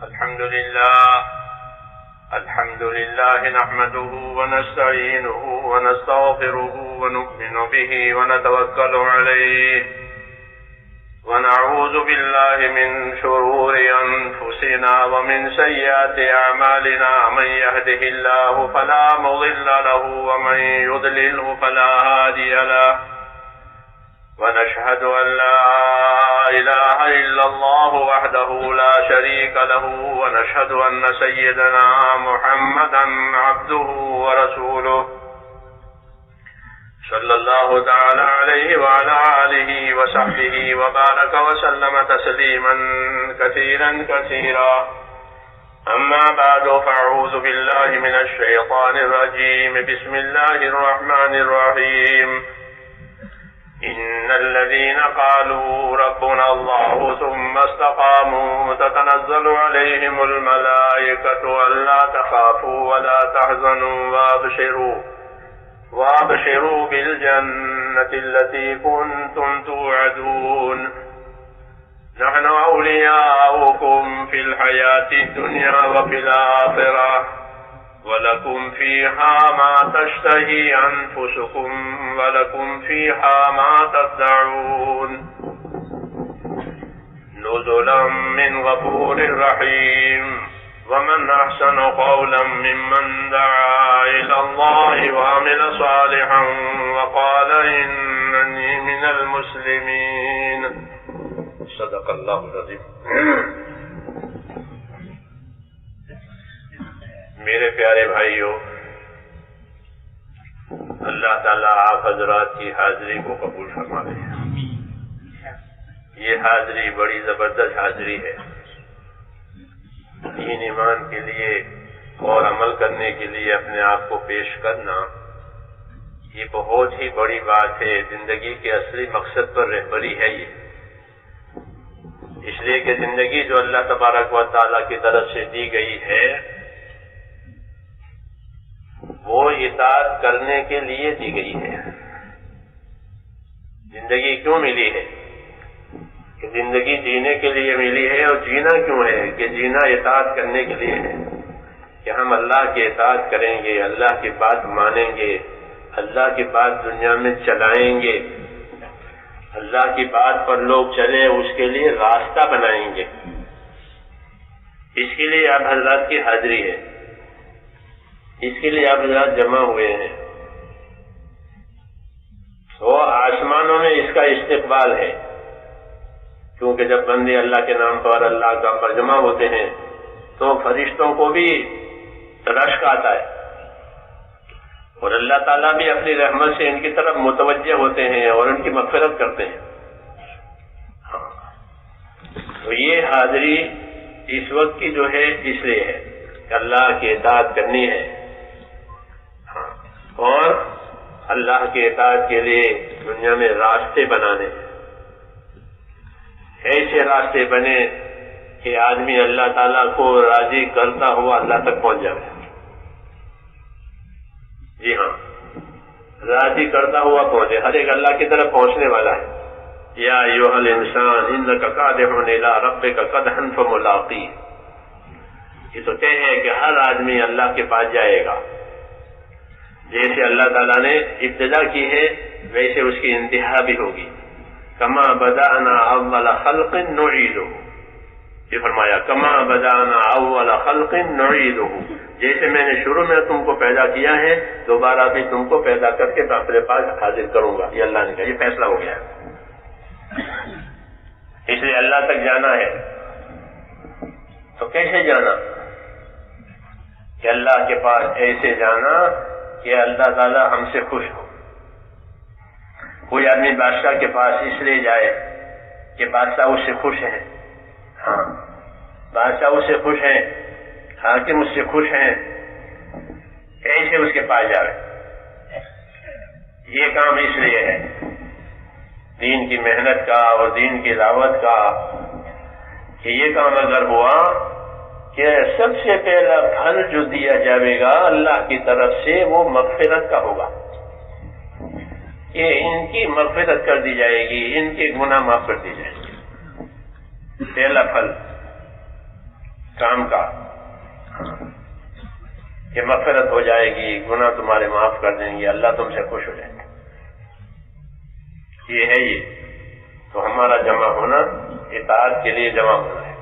الحمد لله نحمده ونستعينه ونستغفره ونؤمن به ونتوكل عليه ونعوذ بالله من شرور أنفسنا ومن سيئات أعمالنا من يهده الله فلا مضل له ومن يضلله فلا هادي له ونشهد أن لا إله إلا الله وحده لا شريك له ونشهد أن سيدنا محمدا عبده ورسوله صلى الله تعالى عليه وعلى آله وصحبه وبارك وسلم تسليما كثيرا كثيرا أما بعد فأعوذ بالله من الشيطان الرجيم بسم الله الرحمن الرحيم إن الذين قالوا ربنا الله ثم استقاموا تتنزل عليهم الملائكة ألا تخافوا ولا تحزنوا وابشروا بالجنة التي كنتم توعدون نحن أولياؤكم في الحياة الدنيا وفي الآخرة ولكم فيها ما تشتهي أنفسكم ولكم فيها ما تدعون نزلا من غفور رحيم ومن أحسن قولا ممن دعا إلى الله وعمل صالحا وقال إنني من المسلمين صدق الله العظيم. میرے پیارے بھائیوں، اللہ تعالیٰ آپ حضرات کی حاضری کو قبول فرمائے. یہ حاضری بڑی زبردست حاضری ہے. دین ایمان کے لیے اور عمل کرنے کے لیے اپنے آپ کو پیش کرنا یہ بہت ہی بڑی بات ہے. زندگی کے اصلی مقصد پر رہبری ہے یہ، اس لیے کہ زندگی جو اللہ تبارک و تعالیٰ کی طرف سے دی گئی ہے وہ اطاعت کرنے کے لیے دی گئی ہے. زندگی کیوں ملی ہے؟ کہ زندگی جینے کے لیے ملی ہے. اور جینا کیوں ہے؟ کہ جینا اطاعت کرنے کے لیے ہے، کہ ہم اللہ کی اطاعت کریں گے، اللہ کی بات مانیں گے، اللہ کی بات دنیا میں چلائیں گے، اللہ کی بات پر لوگ چلیں، اس کے لیے راستہ بنائیں گے. اس کے لیے آپ حضرات کی حاضری ہے، اس کے لیے آپ حضرات جمع ہوئے ہیں. وہ آسمانوں میں اس کا استقبال ہے، کیونکہ جب بندے اللہ کے نام پر اللہ کا پر جمع ہوتے ہیں تو فرشتوں کو بھی رشک آتا ہے، اور اللہ تعالیٰ بھی اپنی رحمت سے ان کی طرف متوجہ ہوتے ہیں اور ان کی مغفرت کرتے ہیں. تو یہ حاضری اس وقت کی جو ہے اس لیے ہے کہ اللہ کی اطاعت کرنی ہے، اور اللہ کی اطاعت کے لیے دنیا میں راستے بنانے ہیں. ایسے راستے بنے کہ آدمی اللہ تعالیٰ کو راضی کرتا ہوا اللہ تک پہنچ جائے. جی ہاں، راضی کرتا ہوا پہنچے. ہر ایک اللہ کی طرف پہنچنے والا ہے. یا ایھا الانسان انک کادح الی ربک قدحا فملاقیہ. یہ تو طے ہے کہ ہر آدمی اللہ کے پاس جائے گا. جیسے اللہ تعالیٰ نے ابتدا کی ہے ویسے اس کی انتہا بھی ہوگی. کما بدأنا اول خلق نعیدہ، یہ فرمایا کما بدأنا اول خلق نعیدہ، جیسے میں نے شروع میں تم کو پیدا کیا ہے دوبارہ بھی تم کو پیدا کر کے اپنے پاس حاضر کروں گا. یہ اللہ نے کہا، یہ فیصلہ ہو گیا ہے. اس لیے اللہ تک جانا ہے. تو کیسے جانا؟ کہ اللہ کے پاس ایسے جانا کہ اللہ تعالیٰ ہم سے خوش ہو. کوئی آدمی بادشاہ کے پاس اس لیے جائے کہ بادشاہ اس سے خوش ہے. ہاں، بادشاہ اس سے خوش ہیں، حاکم اس سے خوش ہیں، ایسے اس کے پاس جائے. یہ کام اس لیے ہے دین کی محنت کا اور دین کی دعوت کا کہ یہ کام اگر ہوا کہ سب سے پہلا پھل جو دیا جائے گا اللہ کی طرف سے وہ مغفرت کا ہوگا، کہ ان کی مغفرت کر دی جائے گی، ان کے گناہ معاف کر دی جائیں گے. پہلا پھل کام کا کہ مغفرت ہو جائے گی، گناہ تمہارے معاف کر دیں گے، اللہ تم سے خوش ہو جائے گا، یہ ہے یہ. تو ہمارا جمع ہونا اطاعت کے لیے جمع ہونا ہے.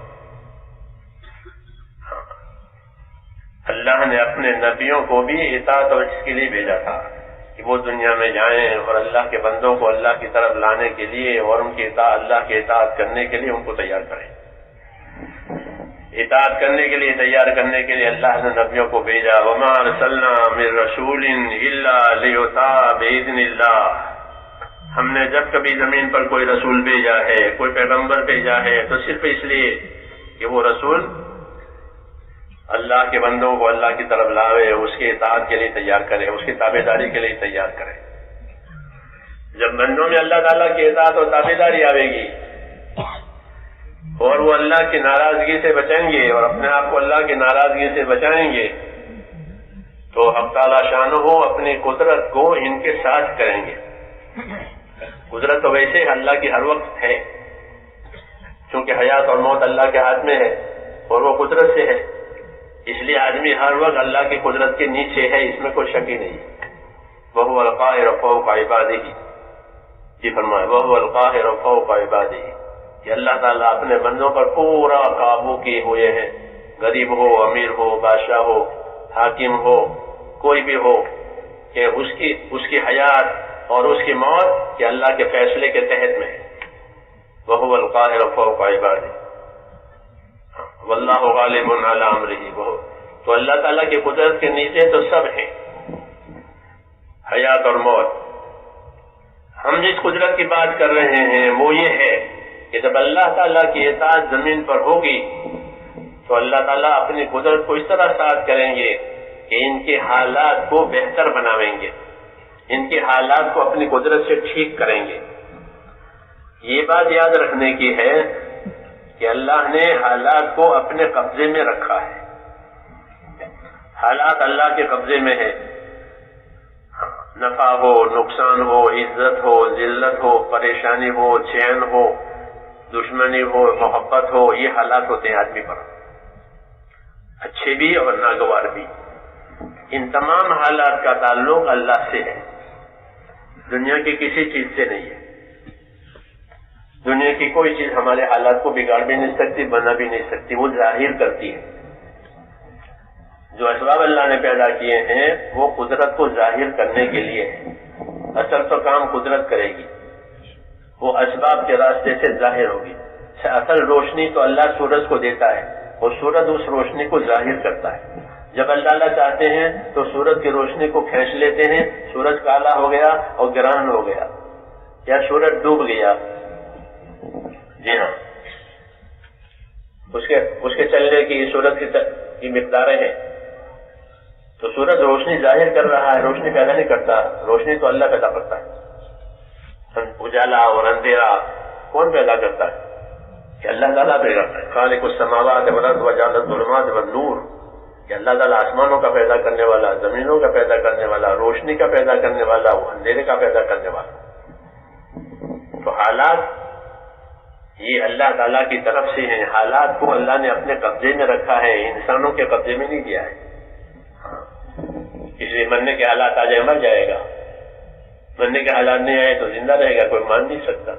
اللہ نے اپنے نبیوں کو بھی اطاعت اور اس کے لیے بھیجا تھا کہ وہ دنیا میں جائیں اور اللہ کے بندوں کو اللہ کی طرف لانے کے لیے اور ان کی اللہ کی اطاعت کرنے کے لیے ان کو تیار کریں. اطاعت کرنے کے لیے تیار کرنے کے لیے اللہ نے نبیوں کو بھیجا. وما ارسلنا من رسول الا لیطاع باذن اللہ. ہم نے جب کبھی زمین پر کوئی رسول بھیجا ہے، کوئی پیغمبر بھیجا ہے، تو صرف اس لیے کہ وہ رسول اللہ کے بندوں کو اللہ کی طرف لاوے، اس کی اطاعت کے لیے تیار کرے، اس کی تابعداری کے لیے تیار کرے. جب بندوں میں اللہ تعالیٰ کی اطاعت اور تابعداری آئے گی اور وہ اللہ کی ناراضگی سے بچیں گے اور اپنے آپ کو اللہ کی ناراضگی سے بچائیں گے، تو حق تعالیٰ شانہ اپنی قدرت کو ان کے ساتھ کریں گے. قدرت تو ویسے اللہ کی ہر وقت ہے، کیونکہ حیات اور موت اللہ کے ہاتھ میں ہے اور وہ قدرت سے ہے، اس لیے آدمی ہر وقت اللہ کی قدرت کے نیچے ہے، اس میں کوئی شک ہی نہیں. وَهُوَ الْقَاهِرُ فَوْقَ عِبَادِهِ، یہ فرمایا وَهُوَ الْقَاهِرُ فَوْقَ عِبَادِهِ کہ اللہ تعالیٰ اپنے بندوں پر پورا قابو کیے ہوئے ہیں. غریب ہو، امیر ہو، بادشاہ ہو، حاکم ہو، کوئی بھی ہو، کہ اس کی حیات اور اس کی موت کہ اللہ کے فیصلے کے تحت میں ہے. وَهُوَ الْقَاهِرُ فَوْقَ عِبَادِهِ واللہ غالب علی امرہ. تو اللہ تعالیٰ کی قدرت کے نیچے تو سب ہیں، حیات اور موت. ہم جس قدرت کی بات کر رہے ہیں وہ یہ ہے کہ جب اللہ تعالیٰ کی اطاعت زمین پر ہوگی تو اللہ تعالیٰ اپنی قدرت کو اس طرح ساتھ کریں گے کہ ان کے حالات کو بہتر بنائیں گے، ان کے حالات کو اپنی قدرت سے ٹھیک کریں گے. یہ بات یاد رکھنے کی ہے کہ اللہ نے حالات کو اپنے قبضے میں رکھا ہے. حالات اللہ کے قبضے میں ہے. نفع ہو، نقصان ہو، عزت ہو، ذلت ہو، پریشانی ہو، چین ہو، دشمنی ہو، محبت ہو، یہ حالات ہوتے ہیں آدمی پر، اچھے بھی اور ناگوار بھی. ان تمام حالات کا تعلق اللہ سے ہے، دنیا کی کسی چیز سے نہیں ہے. دنیا کی کوئی چیز ہمارے حالات کو بگاڑ بھی نہیں سکتی، بنا بھی نہیں سکتی، وہ ظاہر کرتی ہے. جو اسباب اللہ نے پیدا کیے ہیں وہ قدرت کو ظاہر کرنے کے لیے ہے. اصل تو کام قدرت کرے گی، وہ اسباب کے راستے سے ظاہر ہوگی. اصل روشنی تو اللہ سورج کو دیتا ہے اور سورج اس روشنی کو ظاہر کرتا ہے. جب اللہ چاہتے ہیں تو سورج کی روشنی کو کھینچ لیتے ہیں، سورج کالا ہو گیا اور گرہن ہو گیا یا سورج ڈوب گیا. جی ہاں، اس کے چلنے کی سورج کی مقداریں ہیں. تو سورج روشنی ظاہر کر رہا ہے، روشنی پیدا نہیں کرتا، روشنی تو اللہ پیدا کرتا ہے. اجالا اور اندھیرا کون پیدا کرتا ہے؟ کہ اللہ تعالیٰ پیدا کرتا ہے. خالق السماوات والارض وجعل الظلمات والنور، کہ اللہ تعالیٰ آسمانوں کا پیدا کرنے والا، زمینوں کا پیدا کرنے والا، روشنی کا پیدا کرنے والا، وہ اندھیرے کا پیدا کرنے والا. تو حالات یہ اللہ تعالیٰ کی طرف سے ہیں. حالات کو اللہ نے اپنے قبضے میں رکھا ہے، انسانوں کے قبضے میں نہیں دیا ہے. اس لیے مرنے کے حالات آ جائے مر جائے گا، مرنے کے حالات نہیں آئے تو زندہ رہے گا، کوئی مان نہیں سکتا.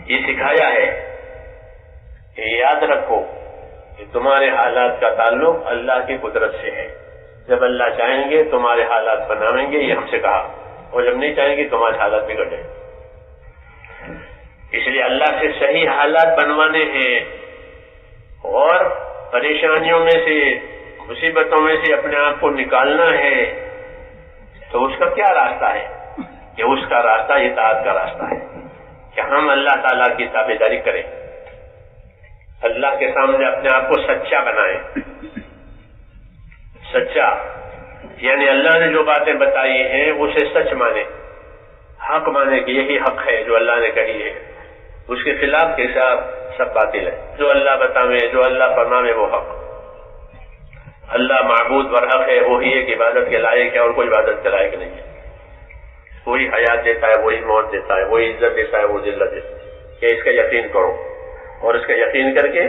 یہ سکھایا ہے کہ یاد رکھو کہ تمہارے حالات کا تعلق اللہ کی قدرت سے ہے. جب اللہ چاہیں گے تمہارے حالات بنائیں گے، یہ ہم سے کہا، اور جب نہیں چاہیں گے تمہارے حالات بگڑ جائیں. اس لیے اللہ سے صحیح حالات بنوانے ہیں اور پریشانیوں میں سے، مصیبتوں میں سے اپنے آپ کو نکالنا ہے. تو اس کا کیا راستہ ہے؟ کہ اس کا راستہ اطاعت کا راستہ ہے، کہ ہم اللہ تعالیٰ کی تابعداری کریں، اللہ کے سامنے اپنے آپ کو سچا بنائیں. سچا یعنی اللہ نے جو باتیں بتائی ہیں اسے سچ مانے، حق مانے کہ یہی حق ہے جو اللہ نے کہی ہے، اس کے خلاف کے سب باطل ہے. جو اللہ بتاوے، جو اللہ فرماوے وہ حق. اللہ معبود برحق ہے، وہی ایک عبادت کے لائق ہے اور کوئی عبادت کے لائق نہیں ہے. وہی حیات دیتا ہے، وہی موت دیتا ہے، وہی عزت دیتا ہے، وہ ذلت دیتا ہے. کہ اس کا یقین کرو. اور اس کا یقین کر کے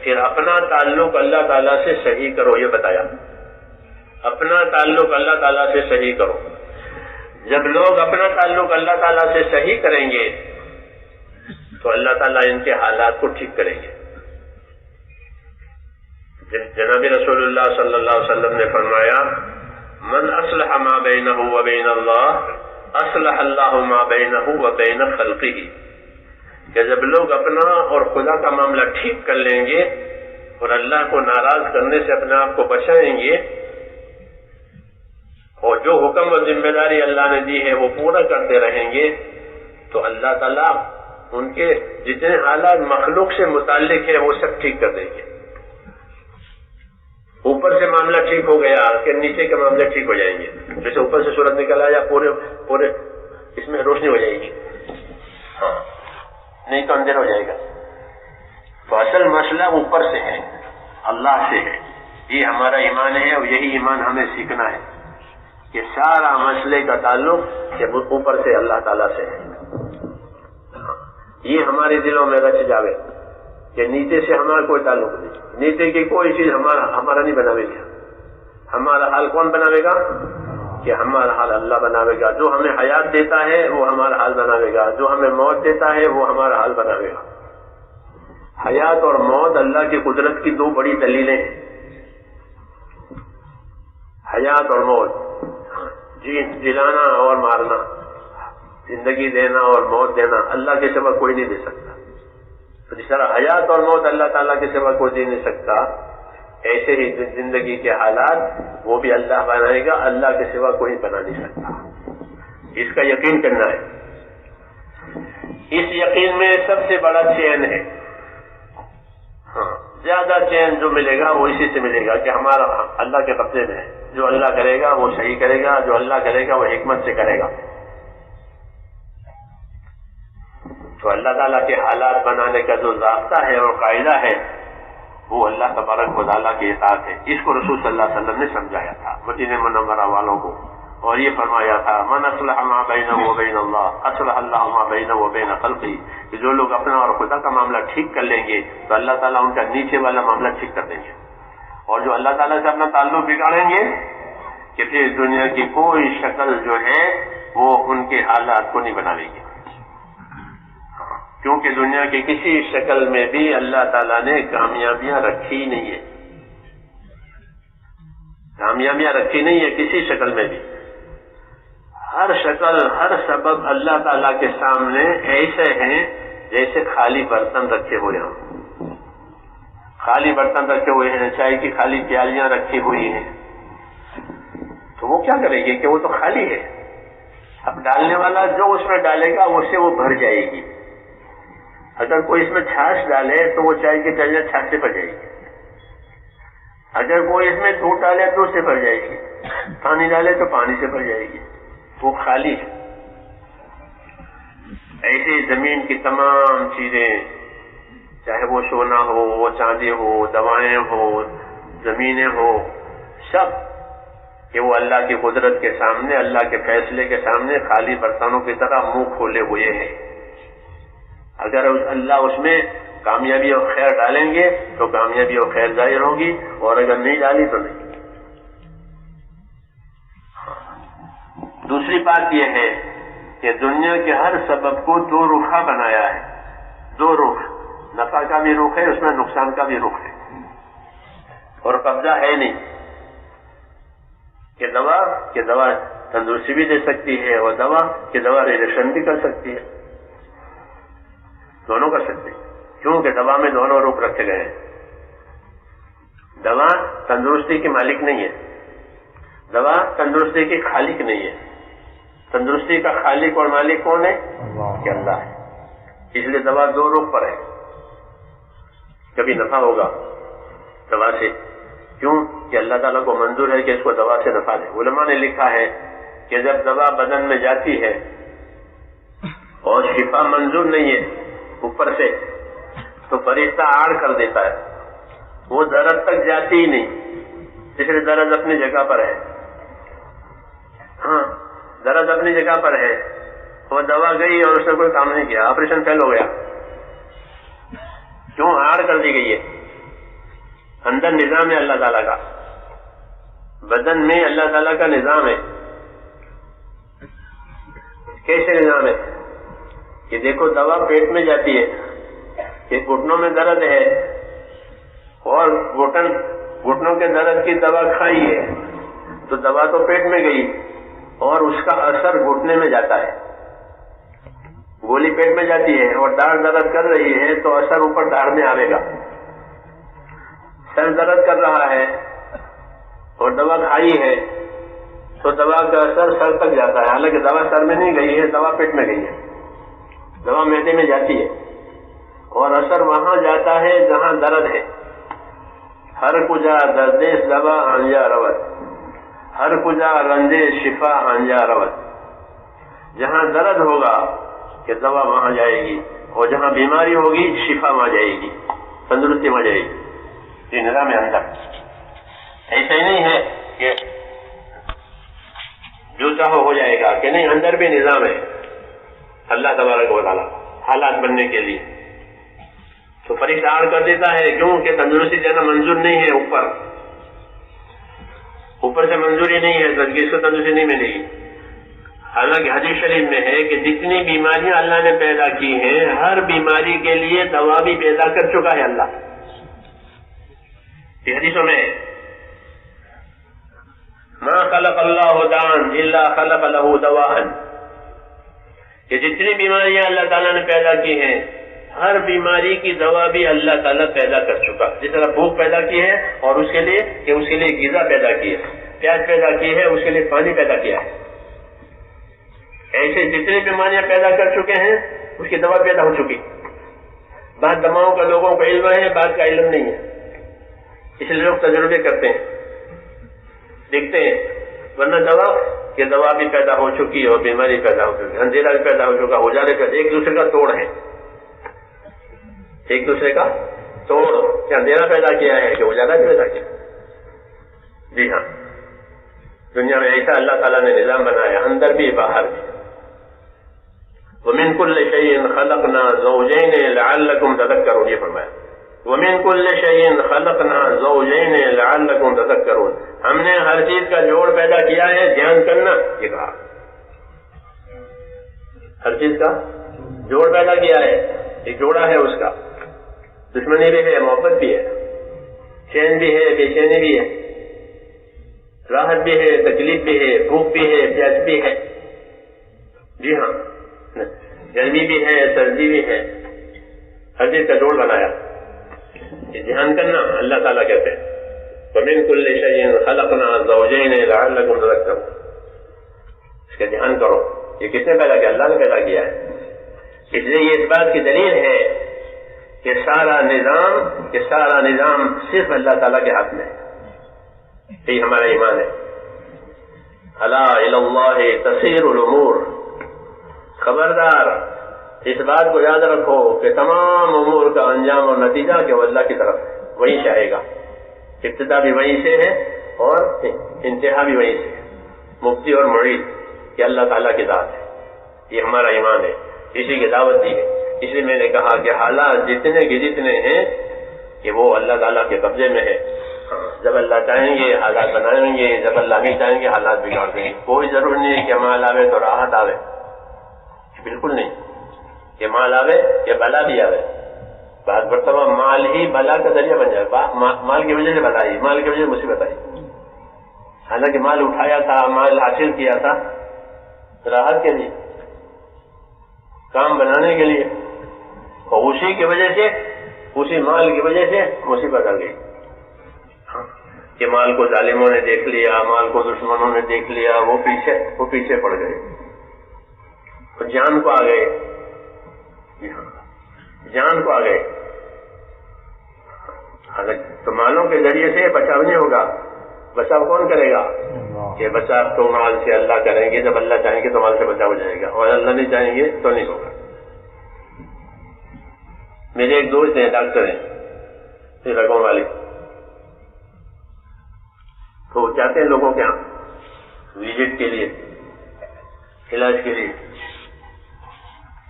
پھر اپنا تعلق اللہ تعالیٰ سے صحیح کرو. یہ بتایا اپنا تعلق اللہ تعالیٰ سے صحیح کرو. جب لوگ اپنا تعلق اللہ تعالیٰ سے صحیح کریں گے تو اللہ تعالیٰ ان کے حالات کو ٹھیک کریں گے. جناب رسول اللہ صلی اللہ علیہ وسلم نے فرمایا من اصلح ما بینہ و بین اللہ اصلح اللہ ما بینہ و بین خلقہ، کہ جب لوگ اپنا اور خدا کا معاملہ ٹھیک کر لیں گے اور اللہ کو ناراض کرنے سے اپنے آپ کو بچائیں گے اور جو حکم و ذمہ داری اللہ نے دی ہے وہ پورا کرتے رہیں گے تو اللہ تعالیٰ ان کے جتنے حالات مخلوق سے متعلق ہیں وہ سب ٹھیک کر دیں گے. اوپر سے معاملہ ٹھیک ہو گیا کہ نیچے کے معاملے ٹھیک ہو جائیں گے. جیسے اوپر سے سورج نکل آیا پورے اس میں روشنی ہو جائے گی، ہاں نہیں تو اندھیر ہو جائے گا. تو اصل مسئلہ اوپر سے ہے، اللہ سے ہے. یہ ہمارا ایمان ہے اور یہی ایمان ہمیں سیکھنا ہے کہ سارا مسئلے کا تعلق اوپر سے اللہ تعالیٰ سے ہے. یہ ہمارے دلوں میں رچ جاوے کہ نیچے سے ہمارا کوئی تعلق نہیں، نیچے کی کوئی چیز ہمارا نہیں بناوے گا. ہمارا حال کون بناوے گا؟ کہ ہمارا حال اللہ بناوے گا. جو ہمیں حیات دیتا ہے وہ ہمارا حال بناوے گا، جو ہمیں موت دیتا ہے وہ ہمارا حال بناوے گا. حیات اور موت اللہ کی قدرت کی دو بڑی دلیلیں ہیں. حیات اور موت، جلانا اور مارنا، زندگی دینا اور موت دینا اللہ کے سوا کوئی نہیں دے سکتا. تو جس طرح حیات اور موت اللہ تعالیٰ کے سوا کوئی دے نہیں سکتا، ایسے ہی زندگی کے حالات وہ بھی اللہ بنائے گا، اللہ کے سوا کوئی بنا نہیں سکتا. اس کا یقین کرنا ہے. اس یقین میں سب سے بڑا چین ہے. ہاں زیادہ چین جو ملے گا وہ اسی سے ملے گا کہ ہمارا اللہ کے قبضے میں ہے. جو اللہ کرے گا وہ صحیح کرے گا، جو اللہ کرے گا وہ حکمت سے کرے گا. تو اللہ تعالیٰ کے حالات بنانے کا جو ضابطہ ہے اور قاعدہ ہے وہ اللہ تبارک و تعالیٰ کی اطاعت ہے. اس کو رسول صلی اللہ علیہ وسلم نے سمجھایا تھا مدینہ منورہ والوں کو، اور یہ فرمایا تھا من اصلح ما بینہ و بین اللہ اصلح اللہ ما بینہ و بین خلقہ، کہ جو لوگ اپنا اور خدا کا معاملہ ٹھیک کر لیں گے تو اللہ تعالیٰ ان کا نیچے والا معاملہ ٹھیک کر دیں گے. اور جو اللہ تعالیٰ سے اپنا تعلق بگاڑیں گے کہ پھر دنیا کی کوئی شکل جو ہے وہ ان کے حالات کو نہیں بناوے گی. کیونکہ دنیا کی کسی شکل میں بھی اللہ تعالیٰ نے کامیابیاں رکھی نہیں ہے. کامیابیاں رکھی نہیں ہے کسی شکل میں بھی. ہر شکل، ہر سبب اللہ تعالیٰ کے سامنے ایسے ہیں جیسے خالی برتن رکھے ہوئے ہوں. خالی برتن رکھے ہوئے ہیں، چائے کی خالی پیالیاں رکھی ہوئی ہیں، تو وہ کیا کرے گی کہ وہ تو خالی ہے. اب ڈالنے والا جو اس میں ڈالے گا اس سے وہ بھر جائے گی. اگر کوئی اس میں چھاچھ ڈالے تو وہ چائے کی پیالیاں چھاچھ سے بھر جائے گی. اگر کوئی اس میں دودھ ڈالے تو اس سے بھر جائے گی، پانی ڈالے تو پانی سے بھر جائے گی. وہ خالی ہے. ایسے زمین کی تمام چیزیں، چاہے وہ سونا ہو، وہ چاندی ہو، دوائیں ہو، زمینیں ہو، سب کہ وہ اللہ کی قدرت کے سامنے، اللہ کے فیصلے کے سامنے خالی برتنوں کی طرح منہ کھولے ہوئے ہیں. اگر اللہ اس میں کامیابی اور خیر ڈالیں گے تو کامیابی اور خیر ظاہر ہوگی، اور اگر نہیں ڈالی تو نہیں. دوسری بات یہ ہے کہ دنیا کے ہر سبب کو دو رخا بنایا ہے. دو رخ، نفع کا بھی رخ ہے، اس میں نقصان کا بھی رخ ہے. اور قبضہ ہے نہیں کہ دوا تندرستی بھی دے سکتی ہے، اور دوا ریلیشن بھی کر سکتی ہے. دونوں کر سکتے ہیں، کیونکہ دوا میں دونوں روپ رکھے گئے ہیں. دوا تندرستی کی مالک نہیں ہے، دوا تندرستی کی خالق نہیں ہے. تندرستی کا خالق اور مالک کون ہے؟ کہ اللہ ہے. اس لیے دوا دو روپ پر ہے. کبھی نفع ہوگا دوا سے، کیوں کہ اللہ تعالیٰ کو منظور ہے کہ اس کو دوا سے نفع دے. علماء نے لکھا ہے کہ جب دوا بدن میں جاتی ہے اور شفا منظور نہیں ہے اوپر سے، تو فرشتہ آڑ کر دیتا ہے. وہ درد تک جاتی ہی نہیں، اس لیے درد اپنی جگہ پر ہے. ہاں درد اپنی جگہ پر ہے. وہ دوا گئی اور اس نے کوئی کام نہیں کیا، آپریشن فیل ہو گیا. کیوں آڑ کر دی گئی ہے؟ اندر نظام ہے اللہ تعالیٰ کا، بدن میں اللہ تعالیٰ کا نظام ہے. کیسے نظام ہے؟ کہ دیکھو دوا پیٹ میں جاتی ہے، کہ گھٹنوں میں درد ہے اور گھٹنوں کے درد کی دوا کھائی ہے تو دوا تو پیٹ میں گئی اور اس کا اثر گھٹنے میں جاتا ہے. گولی پیٹ میں جاتی ہے اور داڑھ درد کر رہی ہے تو اثر اوپر داڑھ میں آئے گا. سر درد کر رہا ہے اور دوا کھائی ہے تو دوا کا اثر سر تک جاتا ہے، حالانکہ دوا سر میں نہیں گئی ہے، دوا پیٹ میں گئی ہے. دوا معدے میں جاتی ہے اور اثر وہاں جاتا ہے جہاں درد ہے. ہر کجا دردیش دوا آنجا روت، ہر کجا رنجے شفا آنجا روت. جہاں درد ہوگا کہ دوا وہاں جائے گی، اور جہاں بیماری ہوگی شفا وہاں جائے گی، تندرستی وہاں جائے گی. یہ نظام ہے اندر. ایسا ہی نہیں ہے کہ جو چاہو ہو جائے گا، کہ نہیں، اندر بھی نظام ہے اللہ تبارک و تعالیٰ حالات بننے کے لیے. تو فرشتہ آڑ کر دیتا ہے، کیوں کہ تندرستی دینا منظور نہیں ہے. اوپر سے منظوری نہیں ہے تو اس کو تندرستی نہیں ملے گی. حالانکہ حدیث شریف میں ہے کہ جتنی بیماریاں اللہ نے پیدا کی ہیں، ہر بیماری کے لیے دوا بھی پیدا کر چکا ہے اللہ. یہ حدیثوں میں ما خلق اللہ دان الا خلق له دواء، کہ جتنی بیماریاں اللہ تعالیٰ نے پیدا کی ہیں، ہر بیماری کی دوا بھی اللہ تعالیٰ پیدا کر چکا. جس طرح بھوک پیدا کی ہے اور اس کے لیے غذا پیدا کی ہے، پیاس پیدا کی ہے، اس کے لیے پانی پیدا کیا ہے. ایسے جتنی بیماریاں پیدا کر چکے ہیں اس کی دوا پیدا ہو چکی. بعض دواؤں کا لوگوں کو علم ہے، بعض کا علم نہیں ہے، اس لیے لوگ تجربے کرتے ہیں، دیکھتے ہیں. ورنہ دوا بھی پیدا ہو چکی اور بیماری پیدا ہو چکی، اندھیرا بھی پیدا ہو چکا، اجالے پیدا، ایک دوسرے کا توڑ ہے. ایک دوسرے کا توڑ، کہ اندھیرا پیدا کیا ہے کہ اجالا بھی پیدا کیا. جی ہاں، دنیا میں ایسا اللہ تعالیٰ نے نظام بنایا، اندر بھی باہر بھی. وَمِن كُلِّ شَيْءٍ خَلَقْنَا زَوْجَيْنِ لَعَلَّكُمْ تَذَكَّرُونَ، یہ فرمایا. وَمِن كُلِّ شَيْءٍ خَلَقْنَا زَوْجَيْنِ لَعَلَّكُمْ تَذَكَّرُونَ، ہم نے ہر چیز کا جوڑ پیدا کیا ہے، دھیان کرنا. یہ کہا ہر چیز کا جوڑ پیدا کیا ہے، ایک جوڑا ہے اس کا. دشمنی بھی ہے، محبت بھی ہے، چین بھی ہے، بے چینی بھی ہے، راحت بھی ہے، تکلیف بھی ہے، بھوک بھی ہے، پیاس بھی ہے. جی ہاں، گرمی بھی ہے، سردی بھی ہے، ہر چیز کا جوڑ بنایا. یہ دھیان کرنا اللہ تعالیٰ کہتے ہیں وَمِن كُلِّ شَيْءٍ خَلَقْنَا زَوْجَيْنِ لَعَلَّكُمْ تَذَكَّرُونَ. اس کا دھیان کرو. یہ کس نے پیدا کیا؟ اللہ نے پیدا کیا ہے. اس لیے یہ اس بات کی دلیل ہے کہ سارا نظام صرف اللہ تعالیٰ کے ہاتھ میں ہے. یہی ہمارا ایمان ہے. الا الی اللہ تصیر الامور، خبردار اس بات کو یاد رکھو کہ تمام امور کا انجام اور نتیجہ کہ وہ اللہ کی طرف وہیں سے آئے گا. ابتدا بھی وہیں سے ہے اور انتہا بھی وہیں سے ہے. مفتی اور معید یہ اللہ تعالیٰ کی ذات ہے. یہ ہمارا ایمان ہے، اسی کی دعوت دی ہے. اس لیے میں نے کہا کہ حالات جتنے ہیں کہ وہ اللہ تعالیٰ کے قبضے میں ہے. جب اللہ چاہیں گے حالات بنائیں گے، جب اللہ نہیں چاہیں گے حالات بگاڑ دیں گے. کوئی ضرور نہیں ہے کہ مال آوے تو راحت آوے، بالکل نہیں. کہ مال آوے کہ بلا بھی آوے. بعض مرتبہ مال ہی بلا کا ذریعہ بن جائے. مال کی وجہ سے بلا آئی، مال کی وجہ سے مصیبت آئی. حالانکہ مال اٹھایا تھا، مال حاصل کیا تھا راحت کے لیے، کام بنانے کے لیے، اور اسی کی وجہ سے، اسی مال کی وجہ سے مصیبت آ گئی. کہ مال کو ظالموں نے دیکھ لیا، مال کو دشمنوں نے دیکھ لیا، وہ پیچھے پڑ گئے، جان کو آ گئے. جان کو آ گئے. تو مالوں کے ذریعے سے بچاؤ نہیں ہوگا. بچاؤ کون کرے گا؟ کہ بچاؤ تو مال سے اللہ کریں گے. جب اللہ چاہیں گے تو مال سے بچاؤ ہو جائے گا، اور اللہ نہیں چاہیں گے تو نہیں ہوگا. میرے ایک دوست ہیں، ڈاکٹر ہیں رگوں والے، تو وہ جاتے ہیں لوگوں کے یہاں وزٹ کے لیے، علاج کے لیے.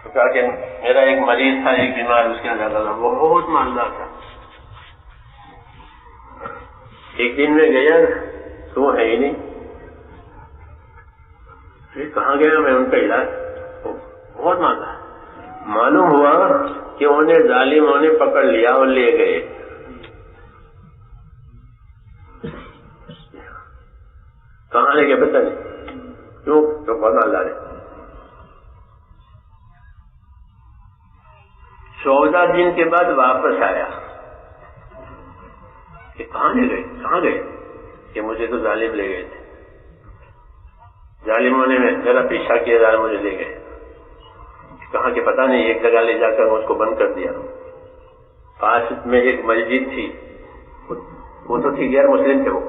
تو کہا کہ میرا ایک مریض تھا، ایک بیمار، اس کے یہاں جاتا تھا، وہ بہت مالدار تھا. ایک دن میں گیا تو وہ ہے ہی نہیں. کہاں گیا میں؟ ان کا علاج بہت مالدار. معلوم ہوا کہ انہیں ظالموں نے پکڑ لیا اور لے گئے. کہاں لے گئے پتہ نہیں کیوں، تو بہت مالدار ہے. 14 دن کے بعد واپس آیا کہ کہاں لے گئے، کہاں گئے؟ کہ مجھے تو ظالم لے گئے تھے، ظالموں نے میرا پیچھا کیا، ظالم مجھے لے گئے. کہاں کہ پتہ نہیں، ایک جگہ لے جا کر اس کو بند کر دیا. پاس میں ایک مسجد تھی، وہ تو تھی غیر مسلم تھے. وہ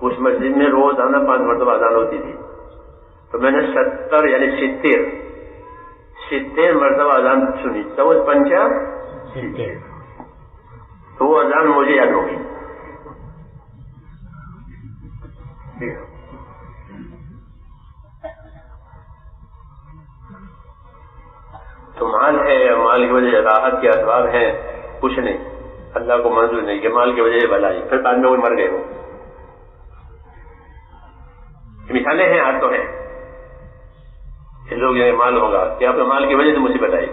اس مسجد میں روزانہ 5 مرتبہ اذان ہوتی تھی. تو میں نے 70 یعنی 70 مرتبہ اذان سنی. تو وہ 70 تو وہ اذان مجھے یاد ہو گئی. تو مال ہے، مال کی وجہ سے راحت کے اسباب ہیں، کچھ نہیں، اللہ کو منظور نہیں کہ مال کی وجہ سے بھلائی. پھر بعد میں وہ مر گئے. وہ مثالیں ہیں، آج تو ہیں کہ لوگ یہ مال ہوگا کہ آپ کے مال کی وجہ سے مصیبت آئی،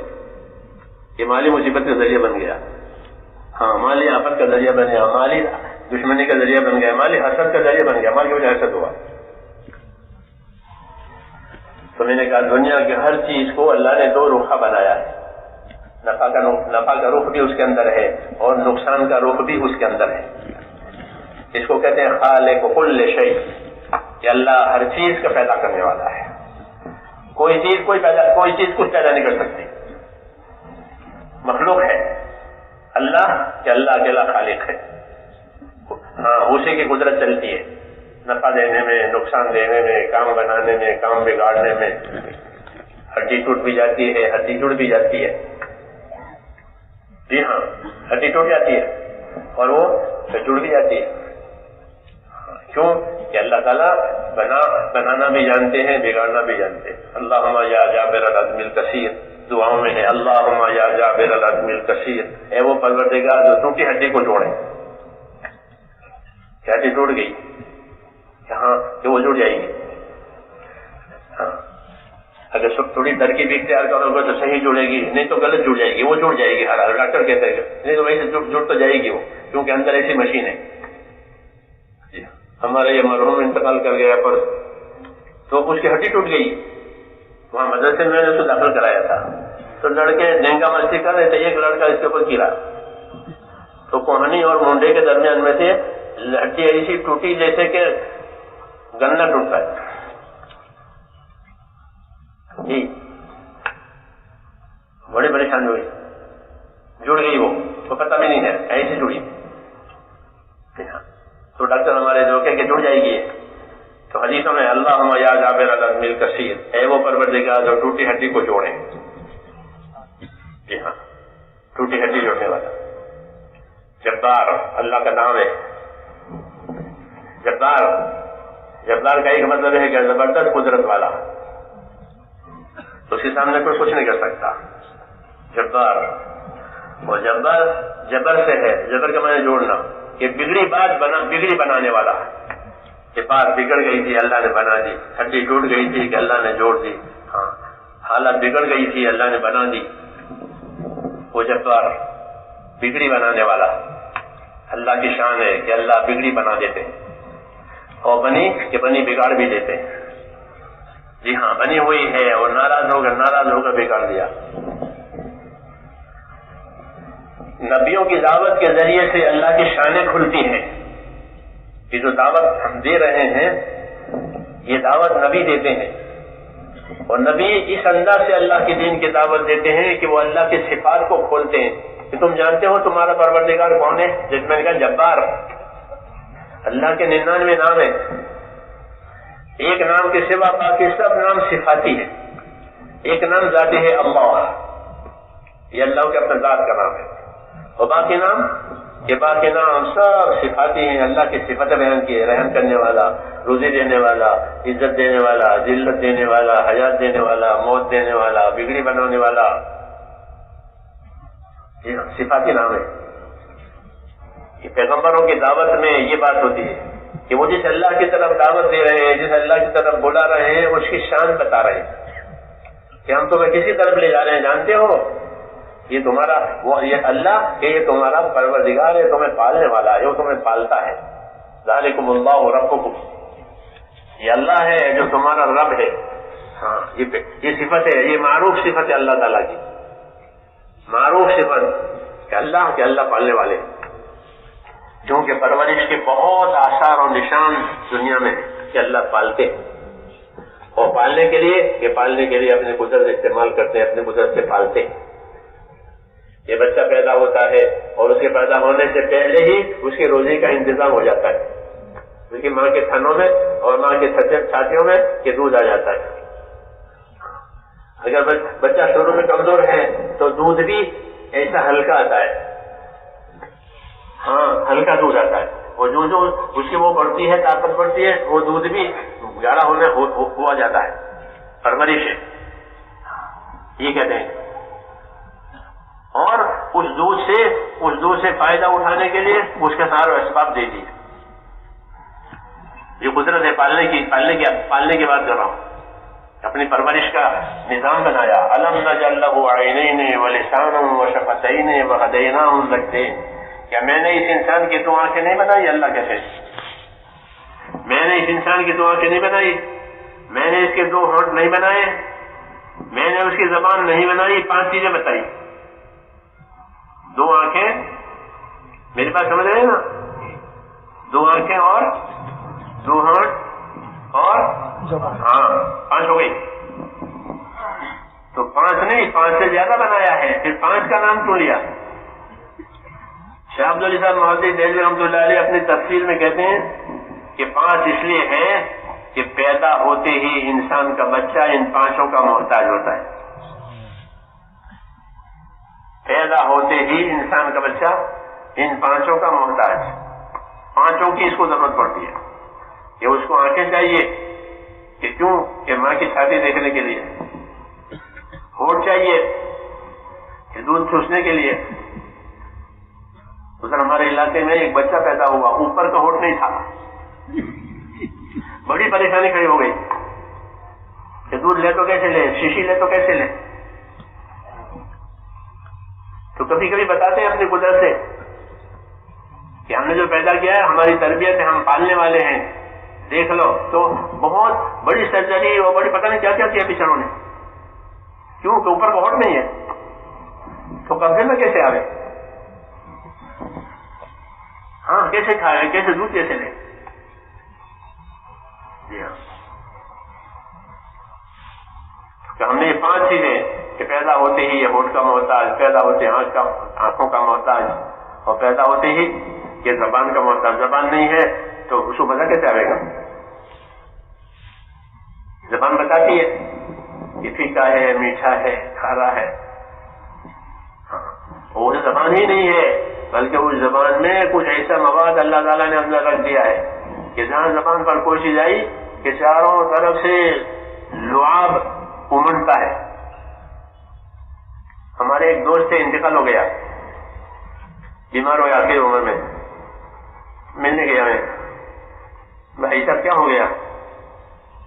کہ مالی مصیبت کا ذریعہ بن گیا. ہاں، مالی آفت کا ذریعہ بن گیا، مالی دشمنی کا ذریعہ بن گیا، مالی حسد کا ذریعہ بن گیا، مال کی وجہ سے حسد ہوا. تو میں نے کہا دنیا کی ہر چیز کو اللہ نے 2 رخا بنایا ہے. نفع کا رخ بھی اس کے اندر ہے اور نقصان کا رخ بھی اس کے اندر ہے. اس کو کہتے ہیں خالق کل شیء، کہ اللہ ہر چیز کا پیدا کرنے والا ہے. کوئی چیز کچھ پیدا نہیں کر سکتی، مخلوق ہے. اللہ کہ اللہ اکیلا خالق ہے. ہاں، اسی کی قدرت چلتی ہے، نفع دینے میں، نقصان دینے میں، کام بنانے میں، کام بگاڑنے میں. ہڈی ٹوٹ بھی جاتی ہے، ہڈی جڑ بھی جاتی ہے. جی ہاں، ہڈی ٹوٹ جاتی ہے اور وہ جڑ بھی جاتی ہے. کیوں کہ اللہ تعالیٰ بنانا بھی جانتے ہیں، بگاڑنا بھی جانتے ہیں. اللہم یا جابر العظم الکثیر، دعاؤں میں ہے اللہم یا جابر العظم الکثیر، اے وہ پروردگار جو ٹوٹی ہڈی کو جوڑے. کیا ہڈی ٹوٹ گئی؟ ہاں، کہ وہ جڑ جائے گی. ہاں، اگر سب تھوڑی ترکیب اختیار کرو گے تو صحیح جڑے گی، نہیں تو غلط جڑ جائے گی. وہ جڑ جائے گی، ہر ڈاکٹر کہتے ہیں نہیں تو ویسے جڑ تو جائے گی وہ، کیونکہ اندر ایسی مشین ہے. ہمارا یہ مرحوم انتقال کر گیا پر تو اس کی ہڈی ٹوٹ گئی. وہاں مدرسے میں نے اس کو داخل کرایا تھا، تو لڑکے ڈینگا مستی کر رہے تھے. ایک لڑکا اس کے اوپر گرا تو کوہنی اور منڈے کے درمیان میں سے ہڈی ایسی ٹوٹی جیسے کہ گنا ٹوٹتا ہے. جی بڑی پریشانی ہوئی، جڑ گئی وہ پتہ بھی نہیں ہے ایسی جڑی. تو ڈاکٹر ہمارے جو کہ جڑ جائے گی. تو حدیثوں میں اللہم یا جابر العظم الکثیر، اے وہ پروردگار جو ٹوٹی ہڈی کو جوڑے. جی ہاں، ٹوٹی ہڈی جوڑنے والا. جبار اللہ کا نام ہے. جبار کا ایک مطلب ہے کہ زبردست قدرت والا، تو اس کے سامنے کوئی کچھ نہیں کر سکتا. جبار، وہ جبر سے ہے. جبر کا معنی جوڑنا، کہ بگڑی بات بگڑی بنانے والا. کہ بات بگڑ گئی تھی اللہ نے بنا دی، ہڈی ٹوٹ گئی تھی کہ اللہ نے جوڑ دی. ہاں، حالت بگڑ گئی تھی اللہ نے بنا دی. وہ جبار، بگڑی بنانے والا. اللہ کی شان ہے کہ اللہ بگڑی بنا دیتے، اور بنی بگاڑ بھی دیتے. جی ہاں، بنی ہوئی ہے اور ناراض ہوگا بگاڑ دیا. نبیوں کی دعوت کے ذریعے سے اللہ کی شانیں کھلتی ہیں. یہ جو دعوت ہم دے رہے ہیں یہ دعوت نبی دیتے ہیں، اور نبی اس انداز سے اللہ کے دین کی دعوت دیتے ہیں کہ وہ اللہ کے صفات کو کھولتے ہیں. کہ تم جانتے ہو تمہارا پروردگار کون ہے؟ جس میں نے کہا جبار. اللہ کے 99 نام ہیں، ایک نام کے سوا باقی سب نام صفاتی ہے. ایک نام ذاتی ہے اللہ، یہ اللہ کے اپنے ذات کا نام ہے، اور باقی نام کہ باقی نام سب صفاتی ہیں، اللہ کی صفتیں بیان کی ہے، رحم کرنے والا، روزی دینے والا، عزت دینے والا، ذلت دینے والا، حیات دینے والا، موت دینے والا، بگڑی بنانے والا، یہ صفاتی نام ہے۔ کہ پیغمبروں کی دعوت میں یہ بات ہوتی ہے کہ وہ جس اللہ کی طرف دعوت دے رہے ہیں، جس اللہ کی طرف بلا رہے ہیں، اس کی شان بتا رہے ہیں کہ ہم تمہیں کسی طرف لے جا رہے ہیں، جانتے ہو یہ تمہارا یہ اللہ کہ یہ تمہارا پروردگار ہے، تمہیں پالنے والا ہے، وہ تمہیں پالتا ہے۔ ذالکم اللہ ربکم، یہ اللہ ہے جو تمہارا رب ہے۔ ہاں یہ صفت ہے، یہ معروف صفت ہے اللہ تعالیٰ کی، معروف صفت کہ اللہ پالنے والے، کیونکہ پرورش کے بہت آثار اور نشان دنیا میں ہے کہ اللہ پالتے، اور پالنے کے لیے اپنے قدرت استعمال کرتے ہیں، اپنے قدرت سے پالتے ہیں۔ یہ بچہ پیدا ہوتا ہے اور اس کے پیدا ہونے سے پہلے ہی اس کی روزی کا انتظام ہو جاتا ہے، اس کی ماں کے تھنوں میں اور ماں کے چھاتیوں میں یہ دودھ آ جاتا ہے۔ اگر بچہ شروع میں کمزور ہے تو دودھ بھی ایسا ہلکا آتا ہے، ہاں ہلکا دودھ آتا ہے، اور جو اس کی وہ بڑھتی ہے، طاقت بڑھتی ہے، وہ دودھ بھی گاڑھا ہونے ہوا جاتا ہے۔ پرورش ہے یہ کہتے ہیں۔ اور اس دودھ سے فائدہ اٹھانے کے لیے اس کے سارے اسباب دے دیے۔ یہ قدرت ہے پالنے کی بات کر رہا ہوں، اپنی پرورش کا نظام بنایا۔ الم نجعل له عینین ولسانا وشفتین وہدیناہ النجدین، کیا میں نے اس انسان کی دو آنکھیں نہیں بنائی؟ اللہ کہتے ہیں میں نے اس انسان کی دو آنکھیں نہیں بنائی، میں نے اس کے دو ہونٹ نہیں بنائے، میں نے اس کی زبان نہیں بنائی، 5 چیزیں بتائی۔ 2 آنکھیں، میری بات سمجھ رہے ہیں نا؟ 2 آنکھیں اور 2 ہونٹ اور ہاں 5 ہو گئی۔ تو 5 نہیں، 5 سے زیادہ بنایا ہے، پھر 5 کا نام کیوں لیا؟ شاہ عبدالعلی صاحب محدث دہلوی رحمۃ اللہ علیہ اپنی تفسیر میں کہتے ہیں کہ 5 اس لیے ہیں کہ پیدا ہوتے ہی انسان کا بچہ ان 5 کا محتاج ہوتا ہے۔ پیدا ہوتے ہی انسان کا بچہ ان 5 کا محتاج، 5 کی اس کو ضرورت پڑتی ہے کہ اس کو آنکھیں چاہیے، کہ کیوں؟ کہ ماں کی چھاتی دیکھنے کے لیے، ہونٹ چاہیے کہ دودھ چوسنے کے لیے۔ ادھر ہمارے علاقے میں ایک بچہ پیدا ہوا، اوپر کا ہونٹ نہیں تھا، بڑی پریشانی کھڑی ہو گئی کہ دودھ لے تو کیسے لے، شیشی لے تو کیسے لے۔ تو کبھی کبھی بتاتے ہیں اپنی قدرت سے کہ ہم نے جو پیدا کیا ہے ہماری تربیت ہے، ہم پالنے والے ہیں، دیکھ لو۔ تو بہت بڑی سرجری اور بڑی پتہ نہیں کیا کیا کیا بیچاروں نے، کیوں کہ اوپر بہت نہیں ہے، تو قبضے میں کیسے آئے؟ ہاں کیسے کھائے، کیسے دودھ کیسے لے؟ جی ہاں، کہ ہم نے یہ 5 چیزیں کہ پیدا ہوتے ہی یہ ہونٹ کا محتاج، پیدا ہوتے آنکھوں کا محتاج، اور پیدا ہوتے ہی یہ زبان کا محتاج۔ زبان نہیں ہے تو اس کو مزہ کیسے آئے گا؟ زبان بتاتی ہے کہ پھیکا ہے، میٹھا ہے، کھارا ہے، وہ زبان ہی نہیں ہے، بلکہ اس زبان میں کچھ ایسا مواد اللہ تعالیٰ نے اندر رکھ دیا ہے کہ جہاں زبان پر کوشش آئی کہ چاروں طرف سے لعاب امنڈتا ہے۔ ہمارے ایک دوست سے انتقال ہو گیا، بیمار ہو گیا آخر عمر میں، ملنے گیا میں، بھائی صاحب کیا ہو گیا؟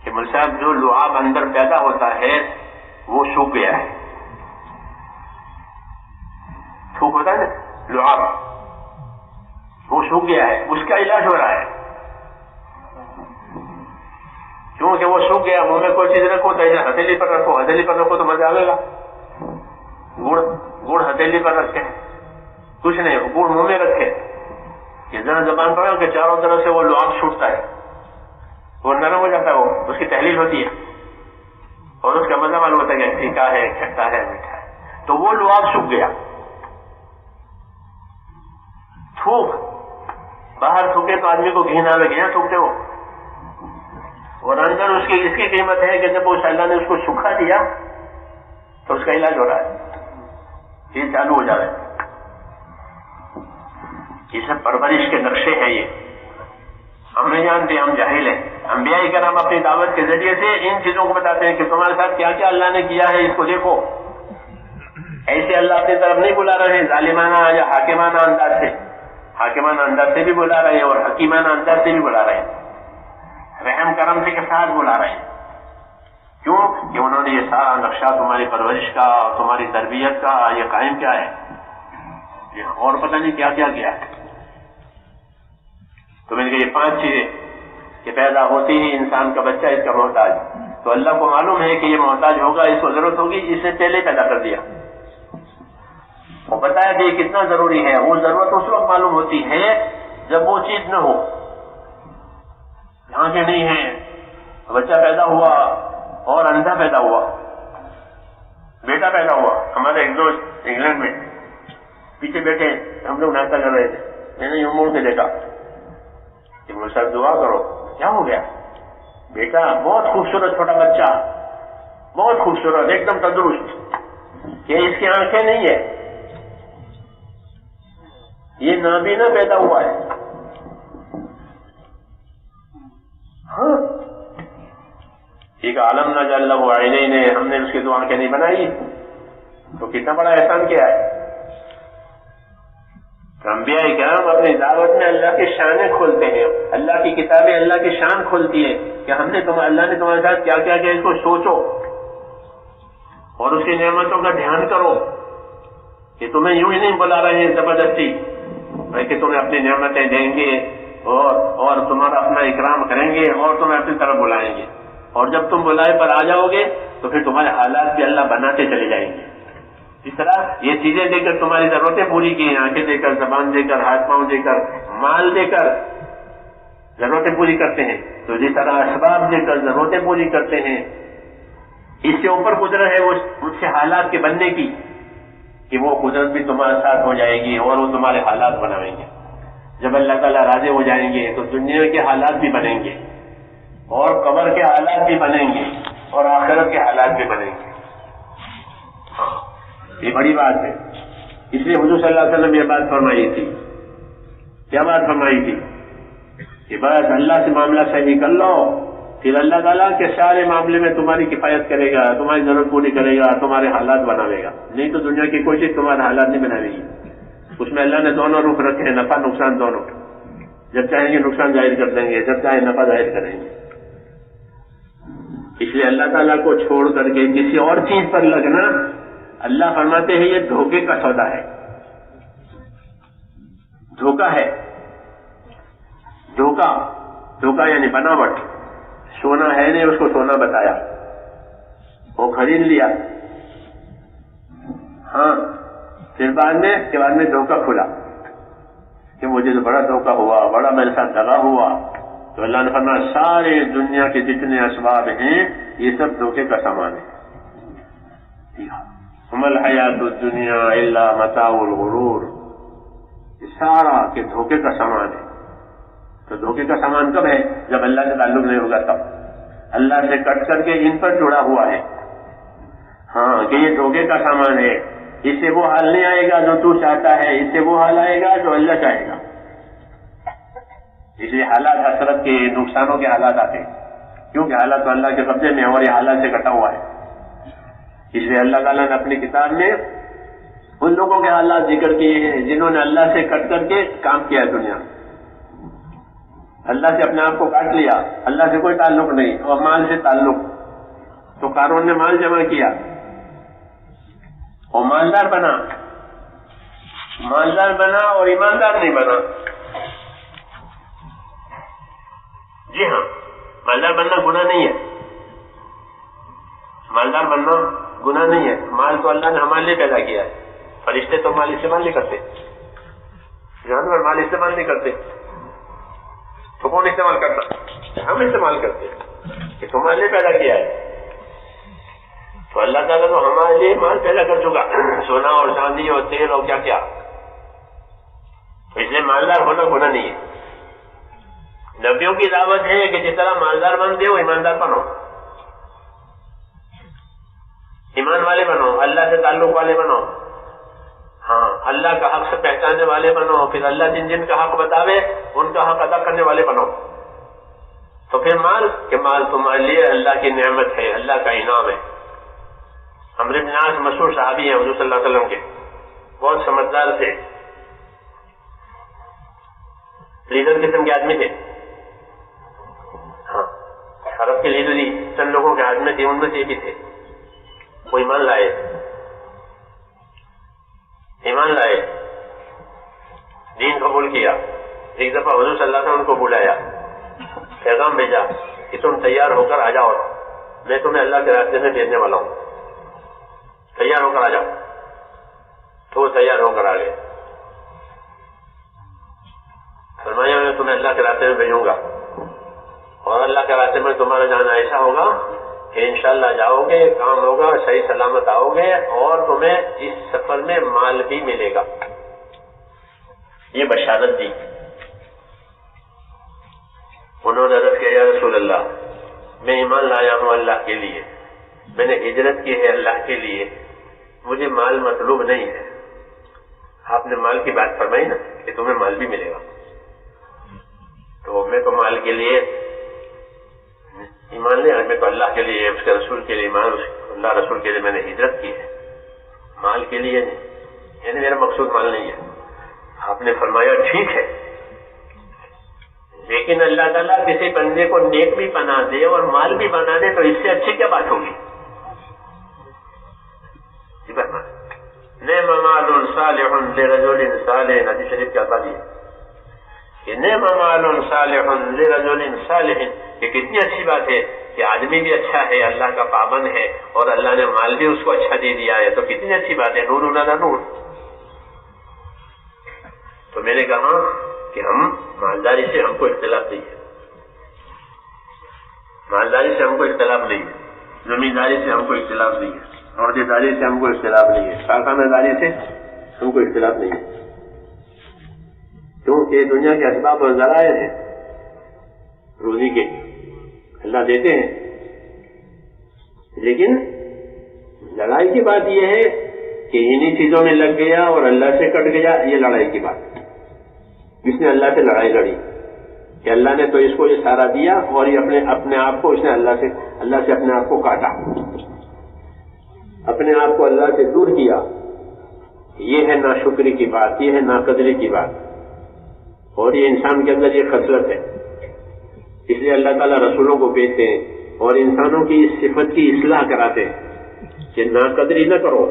کہ مول صاحب جو لعاب اندر پیدا ہوتا ہے وہ سوکھ گیا ہے۔ سوکھ ہوتا ہے نا لعاب، وہ سوکھ گیا ہے، اس کا علاج ہو رہا ہے، کیونکہ وہ سوکھ گیا۔ منہ میں کوئی چیز رکھو تو ایسے ہتھیلی پر رکھو، ہتھیلی پر رکھو تو مزہ آئے گا۔ گڑ ہتھیلی پر رکھے، کچھ نہیں، گڑ منہ میں رکھے، یہ ذرا زبان پر کہ چاروں طرف سے وہ لعاب چھوٹتا ہے، وہ نرم ہو جاتا ہے، وہ اس کی تحلیل ہوتی ہے اور اس کا مزہ معلوم ہوتا ہے کہ پھیکا ہے، کھٹا ہے، میٹھا ہے، تو وہ لعاب سوکھ گیا۔ تھوک باہر تھوکے تو آدمی کو گھین آوے، گھینا تھوکتے ہو، اور اندر اس کی قیمت ہے کہ جب اس اللہ نے اس کو سکھا دیا تو اس کا علاج ہو رہا ہے، یہ چالو ہو جا رہا ہے۔ یہ سب پرورش کے نقشے ہیں. یہ ہم نہیں جانتے, ہم جاہل ہیں. انبیاء کرام اپنی دعوت کے ذریعے سے ان چیزوں کو بتاتے ہیں کہ تمہارے ساتھ کیا کیا اللہ نے کیا ہے, اس کو دیکھو. ایسے اللہ اپنی طرف نہیں بلا رہے ظالمانہ یا حاکمانہ انداز سے. حاکمانہ انداز سے بھی بلا رہے ہیں اور حکیمانہ انداز سے بھی بلا رہے ہیں, رحم کرم سے کے ساتھ بلا رہے ہیں. کیوں کہ انہوں نے یہ سارا نقشہ تمہاری پرورش کا, تمہاری تربیت کا یہ قائم کیا ہے, اور پتہ نہیں کیا کیا کیا ہے. تو میں نے کہا یہ 5 چیزیں کہ پیدا ہوتی ہی انسان کا بچہ اس کا محتاج, تو اللہ کو معلوم ہے کہ یہ محتاج ہوگا, اس کو ضرورت ہوگی, اس سے پہلے پیدا کر دیا. وہ بتایا کہ یہ کتنا ضروری ہے. وہ ضرورت اس وقت معلوم ہوتی ہے جب وہ چیز نہ ہو. آنکھیں نہیں ہیں, بچہ پیدا ہوا اور اندھا پیدا ہوا, بیٹا پیدا ہوا. ہمارے ایک دوست انگلینڈ میں پیچھے بیٹھے, ہم لوگ ناشتہ کر رہے تھے, میں نے یوں موڑ کے دیکھا کہ مجھے صاحب دعا کرو. کیا ہو گیا؟ بیٹا بہت خوبصورت چھوٹا بچہ, بہت خوبصورت, ایک دم تندرست, کہ اس کی آنکھیں نہیں ہے, یہ نابینا پیدا ہوا ہے. ہاں ٹھیک ہے, عالم نہ جل له عینین, ہم نے اس کی 2 آنکھیں نہیں بنائی, تو کتنا بڑا احسان کیا ہے. انبیاء کرام اپنی دعوت میں اللہ کی شانیں کھولتے ہیں, اللہ کی کتابیں اللہ کی شان کھولتی ہے کہ ہم نے اللہ نے تمہارے ساتھ کیا کیا کیا, اس کو سوچو اور اس کی نعمتوں کا دھیان کرو. کہ تمہیں یوں ہی نہیں بلا رہے ہیں زبردستی, کہ تمہیں اپنی نعمتیں دیں گے اور تمہارا اپنا اکرام کریں گے اور تمہیں اپنی طرف بلائیں گے, اور جب تم بلائے پر آ جاؤ گے تو پھر تمہارے حالات بھی اللہ بناتے چلے جائیں گے. اس طرح یہ چیزیں دے کر تمہاری ضرورتیں پوری کی, آنکھیں دے کر, زبان دے کر, ہاتھ پاؤں دے کر, مال دے کر ضرورتیں پوری کرتے ہیں. تو جس طرح اسباب دے کر ضرورتیں پوری کرتے ہیں, اس سے اوپر قدرت ہے اس سے حالات کے بننے کی, کہ وہ قدرت بھی تمہارے ساتھ ہو جائے گی اور وہ تمہارے حالات بنائیں گے. جب اللہ تعالیٰ راضی ہو جائیں گے تو دنیا کے حالات بھی بنیں گے, اور قبر کے حالات بھی بنیں گے, اور آخرت کے حالات بھی بنیں گے. یہ بڑی بات ہے. اس لیے حضور صلی اللہ علیہ وسلم یہ بات فرمائی تھی. کیا بات فرمائی تھی؟ کہ بس اللہ سے معاملہ صحیح کر لو, پھر اللہ تعالیٰ کے سارے معاملے میں تمہاری کفایت کرے گا, تمہاری ضرورت پوری کرے گا, تمہارے حالات بناوے گا. نہیں تو دنیا کی کوئی چیز تمہارے حالات نہیں بناوے گی. اس میں اللہ نے دونوں رخ رکھے ہیں, نفع نقصان دونوں. جب چاہیں گے نقصان ظاہر کر دیں گے, جب چاہیں نفع ظاہر کریں گے. اس لیے اللہ تعالیٰ کو چھوڑ کر کے کسی اور چیز پر لگنا, اللہ فرماتے ہیں یہ دھوکے کا سودا ہے, دھوکا ہے. دھوکا یعنی بناوٹ. سونا ہے نہیں, اس کو سونا بتایا, وہ خرید لیا, ہاں پھر بعد میں دھوکا کھلا کہ مجھے تو بڑا دھوکا ہوا, بڑا میرے ساتھ دغا ہوا. تو اللہ نے فرمایا سارے دنیا کے جتنے اسباب ہیں یہ سب دھوکے کا سامان ہے. وما الحیات الدنیا الا متاع الغرور, یہ سارا کہ دھوکے کا سامان ہے. تو دھوکے کا سامان کب ہے؟ جب اللہ سے تعلق نہیں ہوگا تب. اللہ سے کٹ کر کے ان پر جڑا ہوا ہے, ہاں کہ یہ دھوکے کا سامان ہے. اس سے وہ حال نہیں آئے گا جو تو چاہتا ہے, اس سے وہ حال آئے گا جو اللہ چاہے گا. اس لیے حالات حسرت کے, نقصانوں کے حالات آتے ہیں, کیونکہ حالات تو اللہ کے قبضے میں اور یہ حالات سے کٹا ہوا ہے. اس لیے اللہ تعالیٰ نے اپنی کتاب میں ان لوگوں کے حالات ذکر کیے ہیں جنہوں نے اللہ سے کٹ کر کے کام کیا ہے دنیا میں. اللہ سے اپنے آپ کو کاٹ لیا, اللہ سے کوئی تعلق نہیں, اور مال سے تعلق. تو قارون نے مال جمع کیا اور مالدار بنا اور ایماندار نہیں بنا. جی ہاں, مالدار بننا گناہ نہیں ہے, مالدار بننا گناہ نہیں ہے. مال تو اللہ نے ہمارے لیے پیدا کیا ہے. فرشتے تو مال استعمال نہیں کرتے, جانور مال استعمال نہیں کرتے. تو کون استعمال کرتا؟ ہم استعمال کرتے کہ تمہارے لیے پیدا کیا ہے. تو اللہ تعالیٰ تو ہمارے لیے مال پیدا کر چکا, سونا اور چاندی اور تیل اور کیا کیا. تو اس لیے مالدار ہونا گناہ نہیں ہے. نبیوں کی دعوت ہے کہ جس طرح مالدار بنتے ہو ایماندار بنو, ایمان والے بنو, اللہ سے تعلق والے بنو. ہاں اللہ کا حق سے پہچاننے والے بنو، پھر اللہ جن جن کا حق بتاوے ان کا حق ادا کرنے والے بنو. تو پھر مال کہ مال تمہارے لیے اللہ کی نعمت ہے، اللہ کا انعام ہے. عمرو بن عاص مشہور صحابی ہیں حضور صلی اللہ علیہ وسلم کے، بہت سمجھدار تھے، لیڈر قسم کے آدمی تھے. ہاں عرب کے لیڈر چند لوگوں کے ہاتھ میں تھے، ان میں سے ایک ہی تھے. وہ ایمان لائے، دین قبول کیا. ایک دفعہ حضور صلی اللہ علیہ وسلم کو بلایا، پیغام بھیجا کہ تم تیار ہو کر آ جاؤ، میں تمہیں اللہ کے راستے میں بھیجنے والا ہوں، تیار ہو کر آ جاؤ. تو وہ تیار ہو کر آ گئے. فرمایا میں تمہیں اللہ کے راستے میں بھیجوں گا، اور اللہ کے راستے میں تمہارا جانا ایسا ہوگا کہ انشاءاللہ جاؤ گے، کام ہوگا، صحیح سلامت آؤ گے، اور تمہیں اس سفر میں مال بھی ملے گا. یہ بشارت دی. انہوں نے عرض کیا یا رسول اللہ، میں ایمان لایا ہوں اللہ کے لیے، میں نے ہجرت کی ہے اللہ کے لیے، مجھے مال مطلوب نہیں ہے. آپ نے مال کی بات فرمائی نا کہ تمہیں مال بھی ملے گا، تو میں تو مال کے لیے ایمان لیا، میں تو اللہ کے لیے، اس کے رسول کے لیے ایمان، اللہ رسول کے لیے میں نے ہجرت کی ہے، مال کے لیے نہیں، یعنی میرا مقصود مال نہیں ہے. آپ نے فرمایا ٹھیک ہے، لیکن اللہ تعالیٰ کسی بندے کو نیک بھی بنا دے اور مال بھی بنا دے تو اس سے اچھی کیا بات ہوگی. نعم مال صالح لرجل صالح، حدیث شریف کے الفاظ یہ کہ نعم مال صالح لرجل صالح، یہ کتنی اچھی بات ہے کہ آدمی بھی اچھا ہے، اللہ کا پابند ہے، اور اللہ نے مال بھی اس کو اچھا دے دیا ہے، تو کتنی اچھی بات ہے. نور علی نور. تو میں نے کہا کہ مالداری سے ہم کو اختلاف نہیں ہے، مالداری سے ہم کو اختلاف نہیں ہے، زمینداری سے ہم کو اختلاف نہیں ہے، عہدے داری سے ہم کو اختلاف نہیں ہے، کارخانہ داری سے ہم کو اختلاف نہیں ہے، کیونکہ دنیا کے اسباب اور ذرائع ہیں روزی کے، اللہ دیتے ہیں. لیکن لڑائی کی بات یہ ہے کہ انہی چیزوں میں لگ گیا اور اللہ سے کٹ گیا، یہ لڑائی کی بات. اس نے اللہ سے لڑائی لڑی کہ اللہ نے تو اس کو یہ سارا دیا، اور یہ اپنے آپ کو اس نے اللہ سے اپنے آپ کو کاٹا، اپنے آپ کو اللہ سے دور کیا. یہ ہے ناشکری کی بات، یہ ہے ناقدری کی بات، اور یہ انسان کے اندر یہ خصلت ہے. اس لیے اللہ تعالیٰ رسولوں کو بھیجتے ہیں اور انسانوں کی اس صفت کی اصلاح کراتے ہیں کہ ناقدری نہ کرو.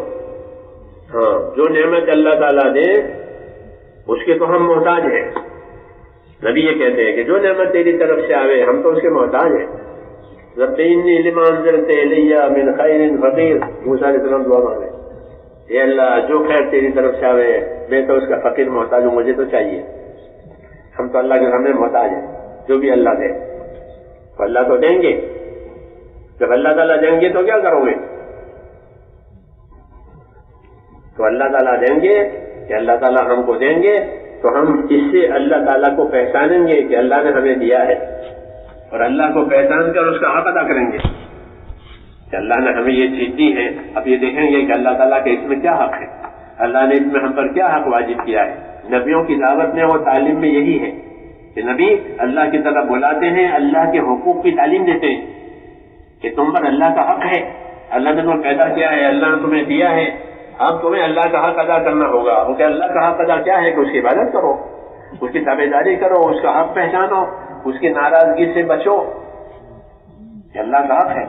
ہاں جو نعمت اللہ تعالیٰ دے اس کے تو ہم محتاج ہیں. نبی یہ کہتے ہیں کہ جو نعمت تیری طرف سے آوے ہم تو اس کے محتاج ہیں. رب انی لما انزلت الی من خیر فقیر، موسیٰ علیہ السلام دعا مانگے، اے اللہ جو خیر تیری طرف سے آوے میں تو اس کا فقیر محتاج ہوں، مجھے تو چاہیے. ہم تو اللہ کے سامنے محتاج ہیں، جو بھی اللہ دے تو اللہ تو دیں گے. جب اللہ تعالیٰ دیں گے تو کیا کرو گے؟ تو اللہ تعالیٰ دیں گے کہ اللہ تعالیٰ ہم کو دیں گے تو ہم اس سے اللہ تعالیٰ کو پہچانیں گے کہ اللہ نے ہمیں دیا ہے، اور اللہ کو پہچان کر اس کا حق ادا کریں گے کہ اللہ نے ہمیں یہ چیز دی ہے. اب یہ دیکھیں گے کہ اللہ تعالیٰ کے اس میں کیا حق ہے، اللہ نے اس میں ہم پر کیا حق واجب کیا ہے. نبیوں کی دعوت میں اور تعلیم میں یہی ہے کہ نبی اللہ کی طرف بلاتے ہیں، اللہ کے حقوق کی تعلیم دیتے ہیں کہ تم پر اللہ کا حق ہے، اللہ نے تمہیں پیدا کیا ہے، اللہ نے تمہیں دیا ہے، اب تمہیں اللہ کا حق ادا کرنا ہوگا. کہ اللہ کا حق ادا کیا ہے کہ اس کی عبادت کرو، اس کی تابعداری کرو، اس کا حق پہچانو، اس کی ناراضگی سے بچو، کہ اللہ کا حق ہے.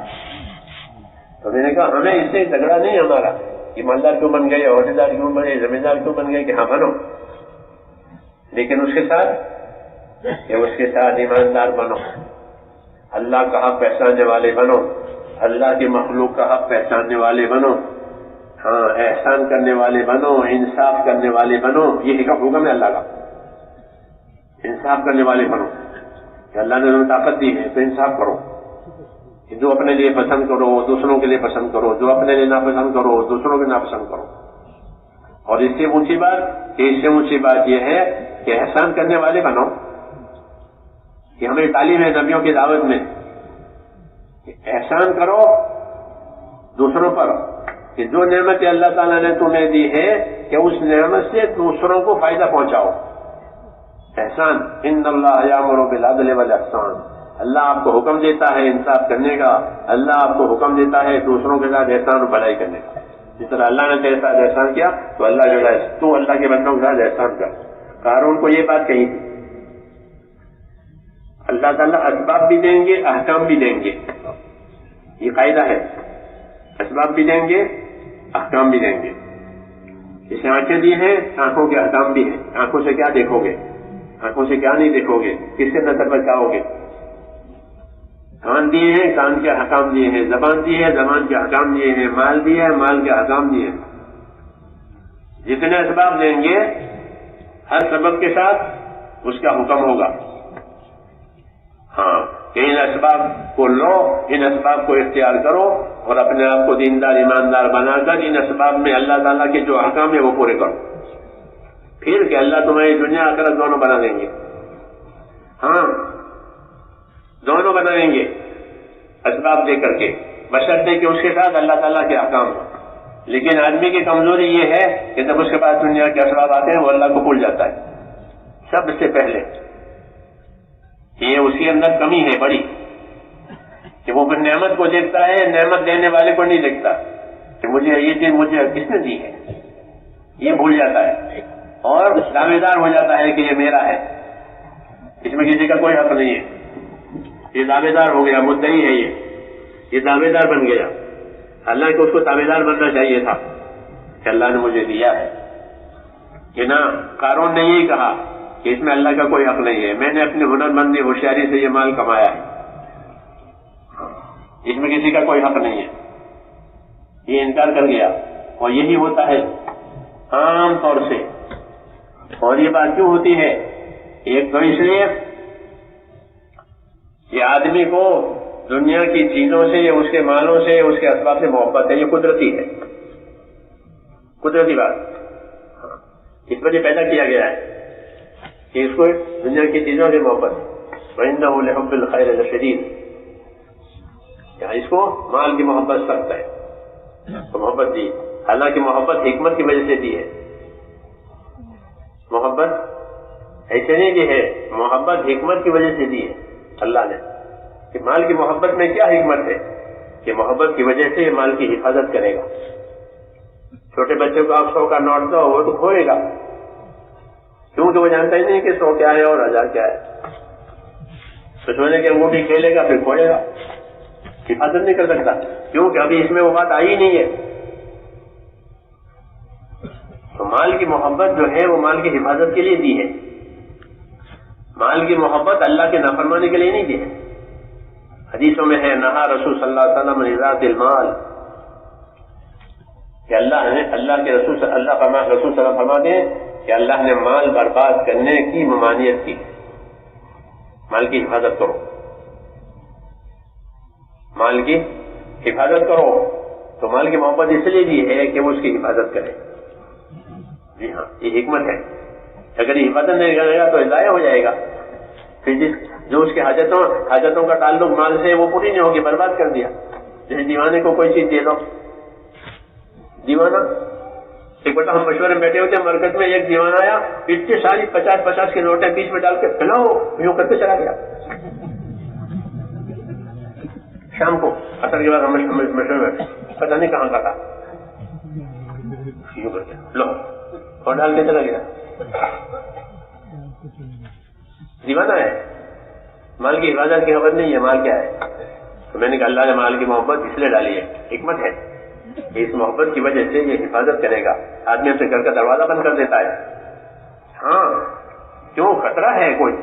تو میں نے کہا ہمیں اس سے جھگڑا نہیں ہمارا کہ مالدار کیوں بن گئے، عہدیدار کیوں بنے، زمیندار کیوں بن گئے، کہ ہاں بنو، لیکن اس کے ساتھ ایماندار بنو، اللہ کا حق پہچاننے والے بنو، اللہ کی مخلوق کا حق پہچاننے والے بنو، ہاں احسان کرنے والے بنو، انصاف کرنے والے بنو. یہ حکم ہے اللہ کا، انصاف کرنے والے بنو کہ اللہ نے تمہیں طاقت دی ہے تو انصاف کرو. جو اپنے لیے پسند کرو دوسروں کے لیے پسند کرو، جو اپنے لیے ناپسند کرو دوسروں کے ناپسند کرو. اور اس سے اونچی بات یہ ہے کہ احسان کرنے والے بنو. کہ ہمیں تعلیم ہے نبیوں کی دعوت میں، احسان کرو دوسروں پر، کہ جو نعمت اللہ تعالیٰ نے تمہیں دی ہے کہ اس نعمت سے دوسروں کو فائدہ پہنچاؤ. احسان، ان اللہ یامر بالعدل والاحسان، اللہ آپ کو حکم دیتا ہے انصاف کرنے کا، اللہ آپ کو حکم دیتا ہے دوسروں کے ساتھ احسان و بھلائی کرنے کا. جس طرح اللہ نے تیرے ساتھ احسان کیا تو اللہ جو ہے تو اللہ کے بندوں کے ساتھ احسان کر. قارون کو یہ بات کہی تھی. اللہ تعالیٰ اسباب بھی دیں گے، احکام بھی دیں گے، یہ قاعدہ ہے. اسباب بھی دیں گے، احکام بھی دیں گے. جسے آنکھیں دی ہیں، آنکھوں کے احکام بھی ہیں. آنکھوں سے کیا دیکھو گے، آنکھوں سے کیا نہیں دیکھو گے، کس سے نظر بچاؤ گے. کان دیے ہیں، کان کے احکام دیے ہیں. زبان دی ہے، زبان کے احکام دیے ہیں. مال دیے ہے، مال کے احکام دیے ہیں. جتنے اسباب دیں گے ہر سبب کے ساتھ اس کا حکم ہوگا. ہاں کہ ان اسباب کو لو، ان اسباب کو اختیار کرو اور اپنے آپ کو دیندار ایماندار بنا کر ان اسباب میں اللہ تعالیٰ کے جو احکام ہے وہ پورے کرو. پھر کہ اللہ تمہاری دنیا آخرت دونوں بنا دیں گے. ہاں دونوں بنائیں گے اسباب دے کر کے، بشرطے کہ اس کے ساتھ اللہ تعالیٰ کے احکام. لیکن آدمی کی کمزوری یہ ہے کہ جب اس کے پاس دنیا کے اسباب آتے ہیں وہ اللہ کو بھول جاتا ہے سب سے پہلے. یہ اس کے اندر کمی ہے بڑی کہ وہ نعمت کو دیکھتا ہے، نعمت دینے والے کو نہیں دیکھتا کہ مجھے یہ چیز مجھے کس نے دی ہے. یہ بھول جاتا ہے اور دعوے دار ہو جاتا ہے کہ یہ میرا ہے، اس میں کسی کا کوئی حق نہیں ہے. یہ دعوے دار ہو گیا، مدعی ہے، یہ دعوے دار بن گیا. حالانکہ اس کو دعوے دار بننا چاہیے تھا کہ اللہ نے مجھے دیا ہے. کہ نہ، قارون نے یہی کہا کہ اس میں اللہ کا کوئی حق نہیں ہے، میں نے اپنی ہنر مندی ہوشیاری سے یہ مال کمایا ہے، اس میں کسی کا کوئی حق نہیں ہے. یہ انکار کر گیا. اور یہی ہوتا ہے عام طور سے. اور یہ بات کیوں ہوتی ہے؟ ایک تو اس لیے یہ آدمی کو دنیا کی چیزوں سے، اس کے مالوں سے، اس کے اسباب سے محبت ہے. یہ قدرتی ہے، قدرتی بات. اس وجہ پیدا کیا گیا ہے کہ اس کو دنیا کی چیزوں سے محبت ہے. وَإِنَّهُ لِحُبِّ الْخَيْرِ لَشَدِيدٌ. یہاں اس کو مال کی محبت سخت ہے تو محبت دی. حالانکہ محبت حکمت کی وجہ سے دی ہے. محبت ایسے نہیں دی ہے، محبت حکمت کی وجہ سے دی ہے اللہ نے. کہ مال کی محبت میں کیا حکمت ہے کہ محبت کی وجہ سے یہ مال کی حفاظت کرے گا. چھوٹے بچے کو آپ 100 کا نوٹ دو وہ تو کھوئے گا، کیونکہ وہ جانتا ہی نہیں کہ 100 کیا ہے اور 1000 کیا ہے. تو سونے کی انگوٹھی کھیلے گا پھر کھوئے گا، حفاظت نہیں کر سکتا کیونکہ ابھی اس میں وہ بات آئی نہیں ہے. تو مال کی محبت جو ہے وہ مال کی حفاظت کے لیے دی ہے. مال کی محبت اللہ کے نافرمانی کے لیے نہیں دی ہے. حدیثوں میں ہے نہا رسول صلی اللہ علیہ وسلم عن المال، کہ اللہ کے رسول صلی اللہ علیہ وسلم فرماتے ہیں کہ اللہ نے مال برباد کرنے کی ممانعت کی. مال کی حفاظت کرو، مال کی حفاظت کرو. تو مال کی محبت اس لیے دی ہے کہ وہ اس کی حفاظت کرے. جی ہاں، یہ حکمت ہے. اگر یہ حفاظت نہیں کرے گا تو ضائع ہو جائے گا. پھر جو اس کے حاجتوں کا تعلق مال سے وہ پوری نہیں ہوگی، برباد کر دیا. جیسے دیوانے کو کوئی چیز دے دو، دیوانہ ایک بٹا ہم مشورے میں بیٹھے ہوتے ہیں مرکز میں، ایک دیوانہ آیا، اتنی ساری 50 کے نوٹیں بیچ میں ڈال کے پھیلاؤ، یوں کرتے چلا گیا. شام کو اثر کے بعد ہم مشورے میں پتہ نہیں کہاں کا تھا، یوں کرتے لو اور ڈال کے چلا گیا. دیوانہ ہے، مال کی حفاظت کی خبر نہیں ہے مال کیا ہے. تو میں نے کہا اللہ نے مال کی محبت اس لیے ڈالی ہے، حکمت ہے کہ اس محبت کی وجہ سے یہ حفاظت کرے گا. آدمی اپنے گھر کا دروازہ بند کر دیتا ہے، ہاں کیوں؟ خطرہ ہے کوئی،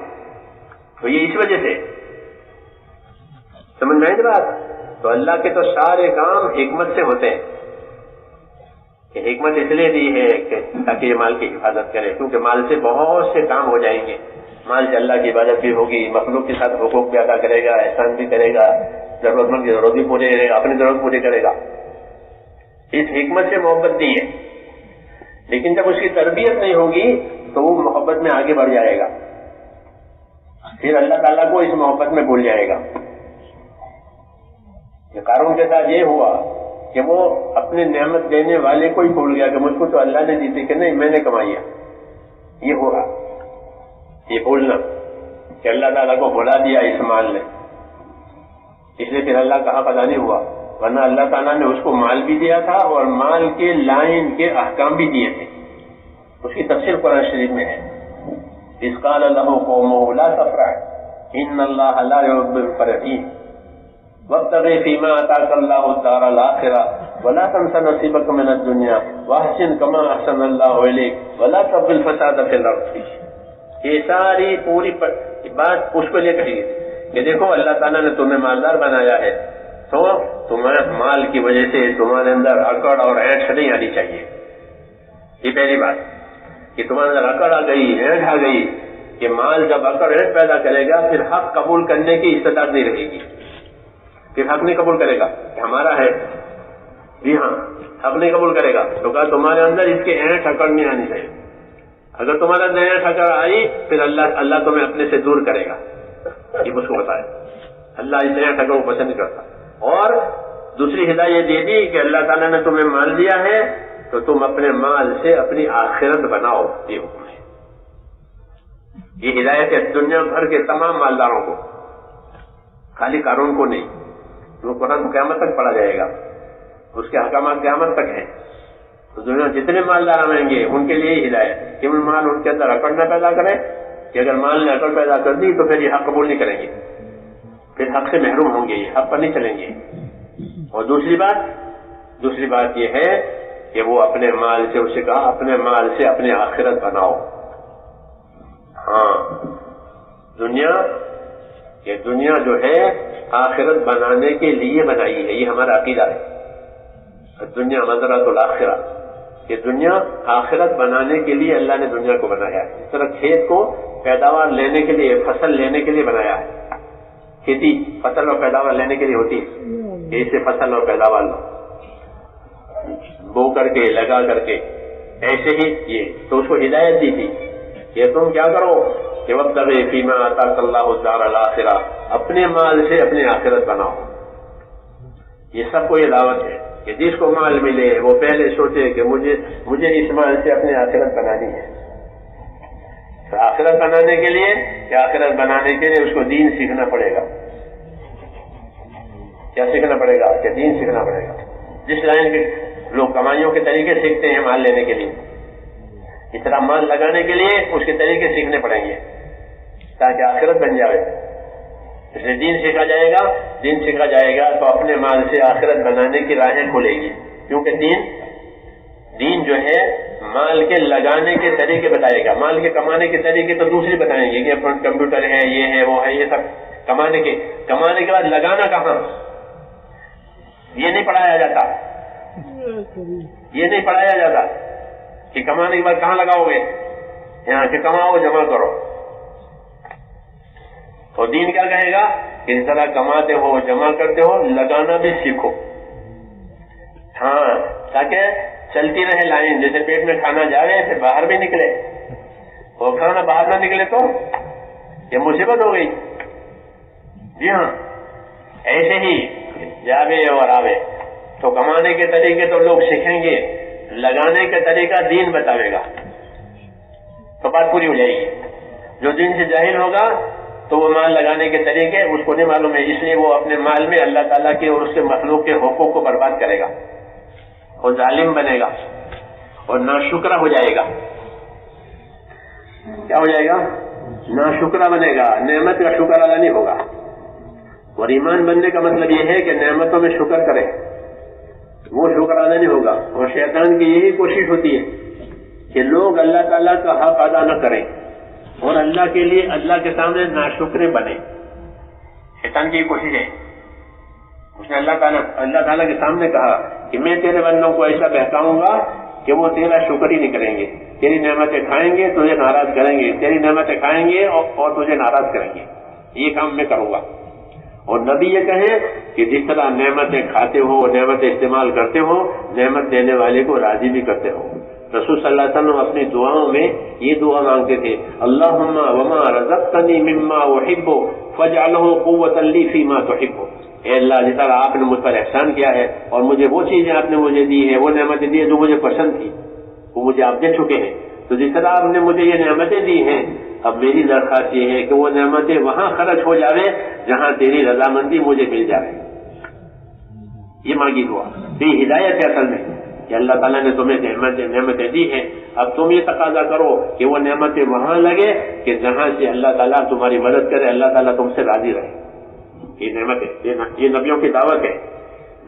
تو یہ اس وجہ سے. سمجھ میں آئی بات؟ تو اللہ کے تو سارے کام حکمت سے ہوتے ہیں. کہ حکمت اس لیے دی ہے کہ تاکہ یہ مال کی حفاظت کرے، کیونکہ مال سے بہت سے کام ہو جائیں گے. مال سے اللہ کی عبادت بھی ہوگی، مخلوق کے ساتھ حقوق بھی ادا کرے گا، احسان بھی کرے گا، ضرورت مند کی ضرورت بھی پوری کرے گا، اپنی ضرورت پوری کرے گا. اس حکمت سے محبت دی ہے. لیکن جب اس کی تربیت نہیں ہوگی تو وہ محبت میں آگے بڑھ جائے گا، پھر اللہ تعالیٰ کو اس محبت میں بھول جائے گا. قارون کے ساتھ یہ ہوا کہ وہ اپنے نعمت دینے والے کو ہی بھول گیا کہ مجھ کو تو اللہ نے دی تھی کہ نہیں میں نے کمائی ہے. یہ ہوا یہ بھولنا کہ اللہ تعالیٰ کو بھلا دیا اس مال نے، اس لیے پھر اللہ کا حق ادا نہیں ہوا. ورنہ اللہ تعالیٰ نے اس کو مال بھی دیا تھا اور مال کے لائن کے احکام بھی دیے تھے. اس کی تفسیر قرآن شریف میں ہے. اذ قال له قومه لا تفرح ان الله لا يحب الفرحين وابتغ فيما آتاك الله الدار الآخرة ولا تنس نصيبك من الدنيا واحسن كما احسن الله اليك ولا تبغ الفساد في الارض. یہ ساری پوری بات اس کو لے کہی کہ دیکھو اللہ تعالیٰ نے تمہیں مالدار بنایا ہے تو تمہارے مال کی وجہ سے تمہارے اندر اکڑ اور اینٹ نہیں آنی چاہیے. یہ پہلی بات کہ تمہارے اندر اکڑ آ گئی، اینٹ آ گئی کہ مال جب اکڑ اینٹ پیدا کرے گا پھر حق قبول کرنے کی استطاعت نہیں رہے گی. پھر حق نہیں قبول کرے گا کہ ہمارا ہے. جی ہاں، حق نہیں قبول کرے گا تو کہا تمہارے اندر اس کے اینٹ اکڑ نہیں آنی چاہیے. اگر تمہارا اندر اینٹ اکڑ آئی پھر اللہ تمہیں اپنے سے دور کرے گا. یہ اس کو بتایا اللہ اس اینٹ اکڑ کو پسند نہیں کرتا. اور دوسری ہدایت یہ دی کہ اللہ تعالیٰ نے تمہیں مال دیا ہے تو تم اپنے مال سے اپنی آخرت بناؤ. یہ حکم ہے. یہ ہدایت ہے دنیا بھر کے تمام مالداروں کو، خالی قارون کو نہیں. وہ قرآن قیامت تک پڑھا جائے گا، اس کے احکامات قیامت تک ہیں. تو دنیا جتنے مالدار آئیں گے ان کے لیے ہدایت کہ مال ان کے اندر اکڑ نہ پیدا کرے کہ اگر مال نے اکڑ پیدا کر دی تو پھر یہ حق قبول نہیں کریں گے، پھر حق سے محروم ہوں گے، یہ حق پر نہیں چلیں گے. اور دوسری بات یہ ہے کہ وہ اپنے مال سے، اسے کہا اپنے مال سے اپنی آخرت بناؤ. ہاں، دنیا جو ہے آخرت بنانے کے لیے بنائی ہے. یہ ہمارا عقیدہ ہے. دنیا مزرعۃ الآخرہ، کہ دنیا آخرت بنانے کے لیے اللہ نے دنیا کو بنایا ہے. اس طرح کھیت کو پیداوار لینے کے لیے، فصل لینے کے لیے بنایا ہے. کھیتی فصل اور پیداوار لینے کے لیے ہوتی ہے کہ اس سے فصل اور پیداوار لو، بو کر کے لگا کر کے. ایسے ہی یہ تو اس کو ہدایت دی تھی کہ تم کیا کرو کہ وابتغ فیما آتاک اللہ الدار الآخرہ، اپنے مال سے اپنی آخرت بناؤ. یہ سب کو یہ دعوت ہے کہ جس کو مال ملے وہ پہلے سوچے کہ مجھے اس مال سے اپنی آخرت بنانی ہے. آخرت بنانے کے لیے اس کو دین سیکھنا پڑے گا. کیا سیکھنا پڑے گا؟ کہ دین سیکھنا پڑے گا. جس لائن کے لوگ کمائیوں کے طریقے سیکھتے ہیں مال لینے کے لیے، اس طرح مال لگانے کے لیے اس کے طریقے سیکھنے پڑیں گے تاکہ آخرت بن جائے. اس لیے دین سیکھا جائے گا تو اپنے مال سے آخرت بنانے کی راہیں کھلے گی. کیونکہ دین جو ہے مال کے لگانے کے طریقے بتائے گا. مال کے کمانے کے طریقے تو دوسری بتائیں گے کہ کمپیوٹر ہے، یہ ہے، وہ ہے، یہ سب کمانے کے بعد لگانا کہاں، یہ نہیں پڑھایا جاتا کہ کمانے کے بعد کہاں لگاؤ گے، یہاں کہ کماؤ جمع کرو. اور دین کیا کہے گا کہ اس طرح کماتے ہو، جمع کرتے ہو، لگانا بھی سیکھو. ہاں، تاکہ چلتی رہے لائن. جیسے پیٹ میں کھانا جا رہے پھر باہر بھی نکلے، اور کھانا باہر نہ نکلے تو یہ مصیبت ہو گئی. جی ہاں، ایسے ہی جاوے اور آوے. تو کمانے کے طریقے تو لوگ سیکھیں گے، لگانے کا طریقہ دین بتاوے گا تو بات پوری ہو جائے گی. جو دین سے جاہل ہوگا تو وہ مال لگانے کے طریقے اس کو نہیں معلوم ہے، اس لیے وہ اپنے مال میں اللہ تعالیٰ کے اور اس کے مخلوق کے حقوق کو برباد کرے گا اور ظالم بنے گا اور ناشکرا ہو جائے گا. کیا ہو جائے گا؟ ناشکرا بنے گا، نعمت کا شکر ادا نہیں ہوگا. اور ایمان بننے کا مطلب یہ ہے کہ نعمتوں میں شکر کرے، وہ شکر ادا نہیں ہوگا. اور شیطان کی یہی کوشش ہوتی ہے کہ لوگ اللہ تعالیٰ کا حق ادا نہ کریں اور اللہ کے لیے اللہ کے سامنے ناشکرے بنے. شیطان کی یہ کوشش ہے. اس نے اللہ تعالیٰ کے سامنے کہا کہ میں تیرے بندوں کو ایسا بہکاؤں گا کہ وہ تیرا شکر ہی نہیں کریں گے. تیری نعمتیں کھائیں گے، تجھے ناراض کریں گے، تیری نعمتیں کھائیں گے اور تجھے ناراض کریں گے. یہ کام میں کروں گا. اور نبی یہ کہے کہ جس طرح نعمتیں کھاتے ہو، نعمتیں استعمال کرتے ہو، نعمت دینے والے کو راضی بھی کرتے ہو. رسول صلی اللہ علیہ وسلم اپنی دعاؤں میں یہ دعا مانگتے تھے، اللہم وما رزقتنی مما احب فاجعلہ قوۃ لی فیما تحب. اے اللہ جس طرح آپ نے مجھ پر احسان کیا ہے اور مجھے وہ چیزیں آپ نے مجھے دی ہیں، وہ نعمتیں دی ہیں جو مجھے پسند تھی، وہ مجھے آپ دے چکے ہیں، تو جس طرح آپ نے مجھے یہ نعمتیں دی ہیں، اب میری درخواست یہ ہے کہ وہ نعمتیں وہاں خرچ ہو جاوے جہاں تیری رضامندی مجھے مل جائے. یہ مانگی دعا یہ ہدایت ہے اصل میں کہ اللہ تعالیٰ نے تمہیں نعمتیں دی ہیں، اب تم یہ تقاضا کرو کہ وہ نعمتیں وہاں لگے کہ جہاں سے اللہ تعالیٰ تمہاری مدد کرے، اللہ تعالیٰ تم سے راضی رہے. یہ نعمت ہے، یہ نبیوں کی دعوت ہے.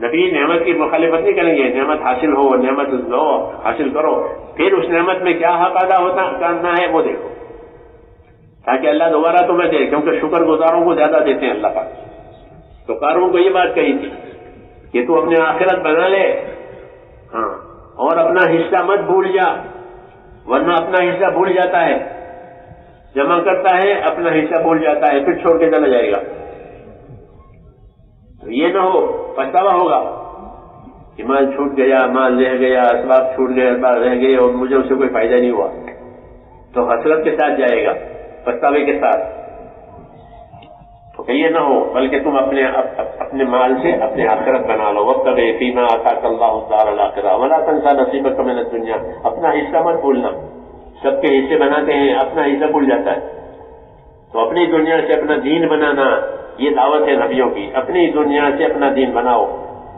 نبی نعمت کی مخالفت نہیں کریں گے، نعمت حاصل ہو، نعمت لو، حاصل کرو، پھر اس نعمت میں کیا حق ادا ہوتا کرنا ہے وہ دیکھو تاکہ اللہ دوبارہ تمہیں دے، کیونکہ شکر گزاروں کو زیادہ دیتے ہیں اللہ پاک. تو قارون کو یہ بات کہی تھی کہ تو اپنے آخرت بنا لے، ہاں، اور اپنا حصہ مت بھول جا، ورنہ اپنا حصہ بھول جاتا ہے، جمع کرتا ہے اپنا حصہ بھول جاتا ہے، پھر چھوڑ کے چلا جائے گا. تو یہ نہ ہو، پچھتاوا ہوگا کہ مال چھوٹ گیا، مال رہ گیا، اسباب چھوٹ گئے، اسباب رہ گئے اور مجھے اس سے کوئی فائدہ نہیں ہوا، تو حسرت کے ساتھ جائے گا، پچھتاوے کے ساتھ. تو یہ نہ ہو، بلکہ تم اپنے مال سے اپنے آخرت بنا لو. وابتغ فیما آتاک اللہ الدار الآخرہ ولا تنسى نصیبک من الدنیا. اپنا حصہ مت بھولنا، سب کے حصے بناتے ہیں، اپنا حصہ بھول جاتا ہے. تو اپنی دنیا سے اپنا دین بنانا، یہ دعوت ہے نبیوں کی. اپنی دنیا سے اپنا دین بناؤ.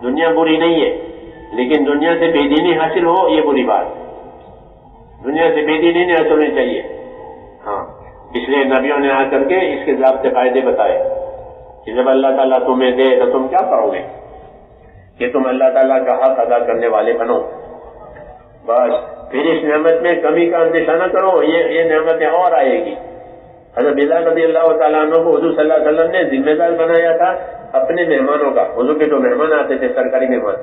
دنیا بری نہیں ہے، لیکن دنیا سے بے دینی حاصل ہو یہ بری بات. دنیا سے بے دینی نہیں حاصل ہونی چاہیے. ہاں، اس لیے نبیوں نے آ کر کے اس کے ضابطے قاعدے بتائے کہ جب اللہ تعالیٰ تمہیں دے تو تم کیا کرو گے، کہ تم اللہ تعالیٰ کا حق ادا کرنے والے بنو. بس پھر اس نعمت میں کمی کا اندیشہ نہ کرو، یہ نعمتیں اور آئے گی. حضرت بلال رضی اللہ تعالیٰ عنہ کو حضور صلی اللہ علیہ وسلم نے ذمہ دار بنایا تھا اپنے مہمانوں کا. حضور کے جو مہمان آتے تھے، سرکاری مہمان،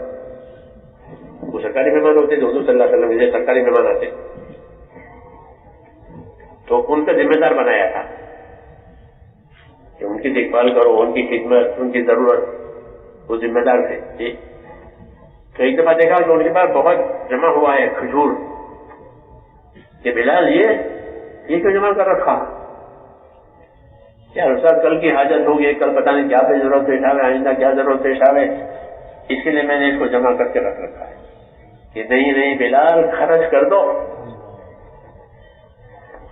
وہ سرکاری مہمان ہوتے تھے، حضور صلی اللہ علیہ وسلم کے سرکاری مہمان آتے، تو ان کا ذمہ دار بنایا تھا کہ ان کی دیکھ بھال کرو، ان کی خدمت، ان کی ضرورت، وہ ذمہ دار تھے. جی، تو ایک دفعہ دیکھا کہ ان کے پاس بہت جمع ہوا ہے کھجور، کہ بلال یہ کیوں جمع کر رکھا؟ کیا صاحب کل کی حاجت ہوگی، کل پتہ نہیں کیا پہ ضرورت پیش آوے، آئندہ کیا ضرورت پیش آوے، اس کے لیے میں نے اس کو جمع کر کے رکھ رکھا ہے. کہ نہیں بلال، خرچ کر دو،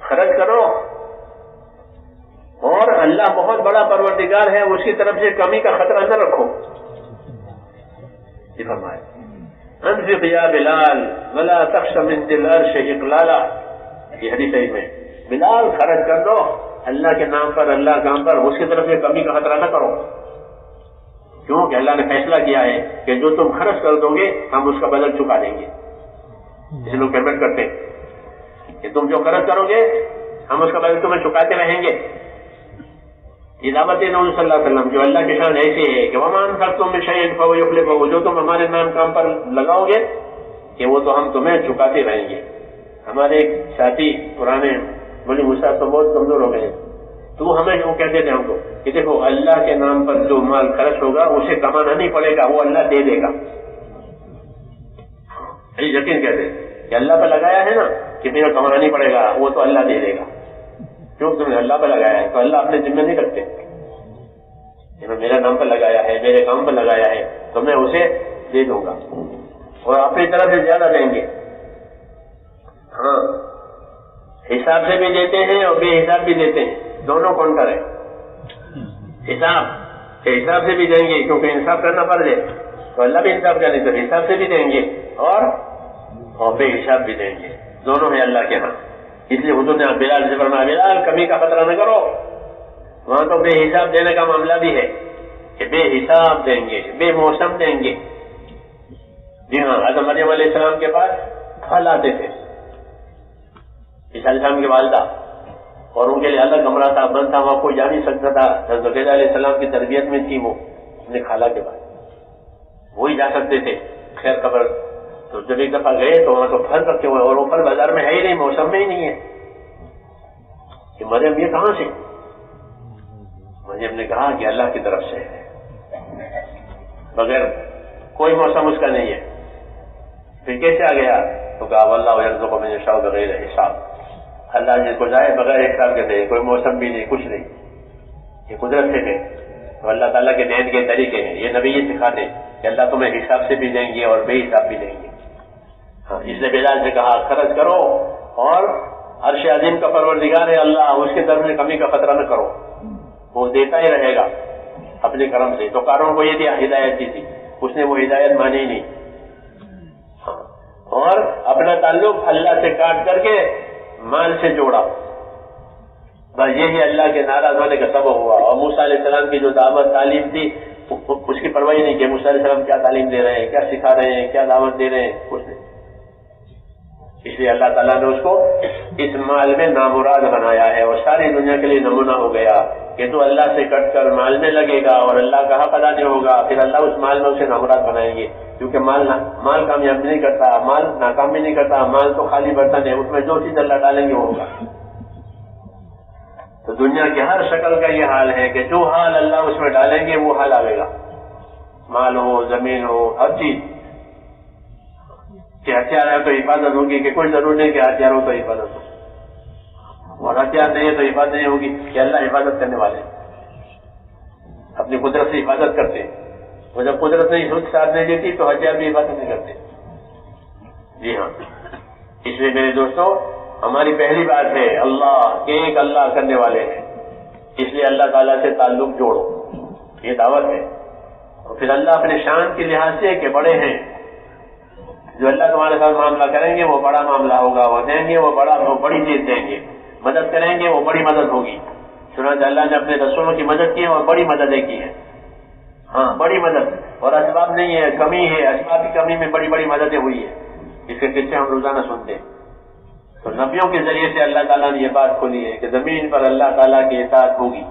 خرچ کرو، اور اللہ بہت بڑا پروردگار ہے، اس کی طرف سے کمی کا خطرہ نہ رکھو. یہ فرمایا انفق یا بلال ولا تخش من ذی العرش اقلالا. یہ حدیث ہے میں، بلال خرچ کر دو اللہ کے نام پر، اللہ کام پر، اس کی طرف سے کمی کا خطرہ نہ کرو. کیونکہ اللہ نے فیصلہ کیا ہے کہ جو تم خرچ کر دو گے ہم اس کا بدل چکا دیں گے. اس لوگ پیمنٹ کرتے ہیں کہ تم جو خرچ کرو گے ہم اس کا بدل تمہیں چکاتے رہیں گے. یہ دعوت نبی صلی اللہ علیہ وسلم، جو اللہ کی شان ایسی ہے کہ وَمَا أَنفَقْتُم مِّن شَيْءٍ فَهُوَ يُخْلِفُهُ. جو تم ہمارے نام کام پر لگاؤ گے کہ وہ تو ہم تمہیں چکاتے رہیں گے. ہمارے ایک ساتھی پرانے بولے مجھ تو بہت کمزور ہو گئے، تو وہ ہمیں وہ کہتے تھے ہم کو کہ دیکھو اللہ کے نام پر جو مال خرچ ہوگا اسے کمانا نہیں پڑے گا، وہ اللہ دے دے گا. یقین کہتے کہ اللہ پہ لگایا ہے نا کہ میرا کمانا نہیں پڑے گا، وہ تو اللہ دے دے گا. کیوں تم نے اللہ پہ لگایا ہے تو اللہ اپنے ذمہ نہیں رکھتے. میرا نام پر لگایا ہے، میرے کام پر لگایا ہے تو میں اسے دے دوں گا، اور اپنی طرف سے زیادہ دیں گے. ہاں، حساب سے بھی دیتے ہیں اور بے حساب بھی دیتے ہیں، دونوں کونٹر ہے. حساب سے بھی دیں گے کیونکہ انصاف کرنا پڑ جائے تو اللہ بھی انصاف کرنے تو حساب سے بھی دیں گے، اور بے حساب بھی دیں گے. دونوں ہیں اللہ کے ہاں. اس لیے حضور نے بلال سے فرمایا بلال کمی کا خطرہ نہ کرو. وہاں تو بے حساب دینے کا معاملہ بھی ہے کہ بے حساب دیں گے، بے موسم دیں گے. جی ہاں، حضرت مریم علیہ السلام کے پاس پھل آتے تھے، عیسیٰ علیہ السلام کی والدہ، اور ان کے لیے الگ کمرہ تھا، بند تھا، وہاں کوئی جا نہیں سکتا تھا. حضرت علیہ السلام کی تربیت میں تھی وہ اپنے خالہ کے پاس، وہی جا سکتے تھے. خیر خبر تو جب ایک دفعہ گئے تو وہاں تو پھل رکھے ہوئے، اور وہ پھل بازار میں ہے ہی نہیں، موسم میں ہی نہیں ہے. کہ مریم یہ کہاں سے؟ مریم نے کہا کہ اللہ کی طرف سے ہے، بغیر کوئی موسم اس کا نہیں ہے. پھر کیسے آ گیا؟ تو کہا واللہ یرزق من یشاء بغیر حساب. اللہ جس کو چاہے بغیر حساب کے دے، کوئی موسم بھی نہیں، کچھ نہیں، یہ قدرت سے ہے. تو اللہ تعالیٰ کے دین کے طریقے ہیں، یہ نبی یہ سکھاتے کہ اللہ تمہیں حساب سے بھی دیں گے اور بے حساب بھی دیں گے. ہاں، اس لیے بلال سے کہا خرچ کرو اور عرش عظیم کا پروردگار ہے اللہ، اس کے در میں کمی کا خطرہ نہ کرو، وہ دیتا ہی رہے گا اپنے کرم سے. تو قارون کو یہ دیا ہدایت دی تھی، اس نے وہ ہدایت مانی نہیں اور اپنا تعلق اللہ سے کاٹ کر کے مال سے جوڑا. بس یہی اللہ کے ناراض ہونے کا سبب ہوا. اور موسیٰ علیہ السلام کی جو دعوت تعلیم تھی اس کی پرواہ نہیں کہ موسیٰ علیہ السلام کیا تعلیم دے رہے ہیں، کیا سکھا رہے ہیں، کیا دعوت دے رہے ہیں، کچھ نہیں. اس لیے اللہ تعالیٰ نے اس کو اس مال میں نامراد بنایا ہے اور ساری دنیا کے لیے نمونہ ہو گیا کہ تو اللہ سے کٹ کر مال میں لگے گا اور اللہ کا حق ادا نہیں ہوگا، پھر اللہ اس مال میں اسے نامراد بنائیں گے. کیونکہ مال کامیاب نہیں کرتا، مال ناکام بھی نہیں کرتا، مال تو خالی برتن ہے، اس میں جو چیز اللہ ڈالیں گے وہ ہوگا. تو دنیا کی ہر شکل کا یہ حال ہے کہ جو حال اللہ اس میں ڈالیں گے وہ حال آئے گا. مال ہو، زمین ہو، ہر چیز. کہ ہتھیار ہے تو حفاظت ہوگی، کہ کوئی ضرور نہیں کہ ہتھیار ہو تو حفاظت ہو، اور ہتھیار نہیں ہے تو حفاظت نہیں ہوگی کہ اللہ حفاظت کرنے والے اپنی قدرت سے حفاظت کرتے. اور جب قدرت نہیں خود ساتھ نہیں دیتی تو ہتھیار بھی حفاظت نہیں کرتے. جی ہاں، اس لیے میرے دوستوں ہماری پہلی بات ہے اللہ کہ ایک اللہ کرنے والے ہیں، اس لیے اللہ تعالیٰ سے تعلق جوڑو، یہ دعوت ہے. اور پھر اللہ اپنے شان کے لحاظ سے کہ بڑے ہیں، جو اللہ تمہارے ساتھ معاملہ کریں گے وہ بڑا معاملہ ہوگا، وہ دیں گے وہ بڑی چیز دیں گے، مدد کریں گے وہ بڑی مدد ہوگی. چنانچہ اللہ نے اپنے رسولوں کی مدد کی ہے اور بڑی مددیں کی ہیں. ہاں، بڑی مدد، اور اسباب نہیں ہے، کمی ہے، اسباب کی کمی میں بڑی بڑی مددیں ہوئی ہیں. اس کے قصے ہم روزانہ سنتے ہیں. تو نبیوں کے ذریعے سے اللہ تعالیٰ نے یہ بات کھولی ہے کہ زمین پر اللہ تعالیٰ کی اطاعت ہوگی.